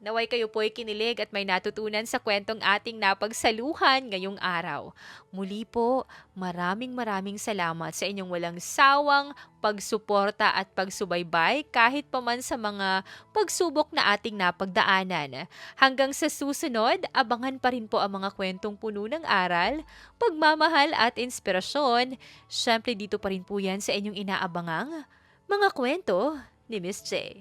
Naway kayo po'y kinilig at may natutunan sa kwentong ating napagsaluhan ngayong araw. Muli po, maraming salamat sa inyong walang sawang pagsuporta at pagsubaybay kahit pa man sa mga pagsubok na ating napagdaanan. Hanggang sa susunod, abangan pa rin po ang mga kwentong puno ng aral, pagmamahal at inspirasyon. Siyempre dito pa rin po yan sa inyong inaabangang mga kwento ni Miss J.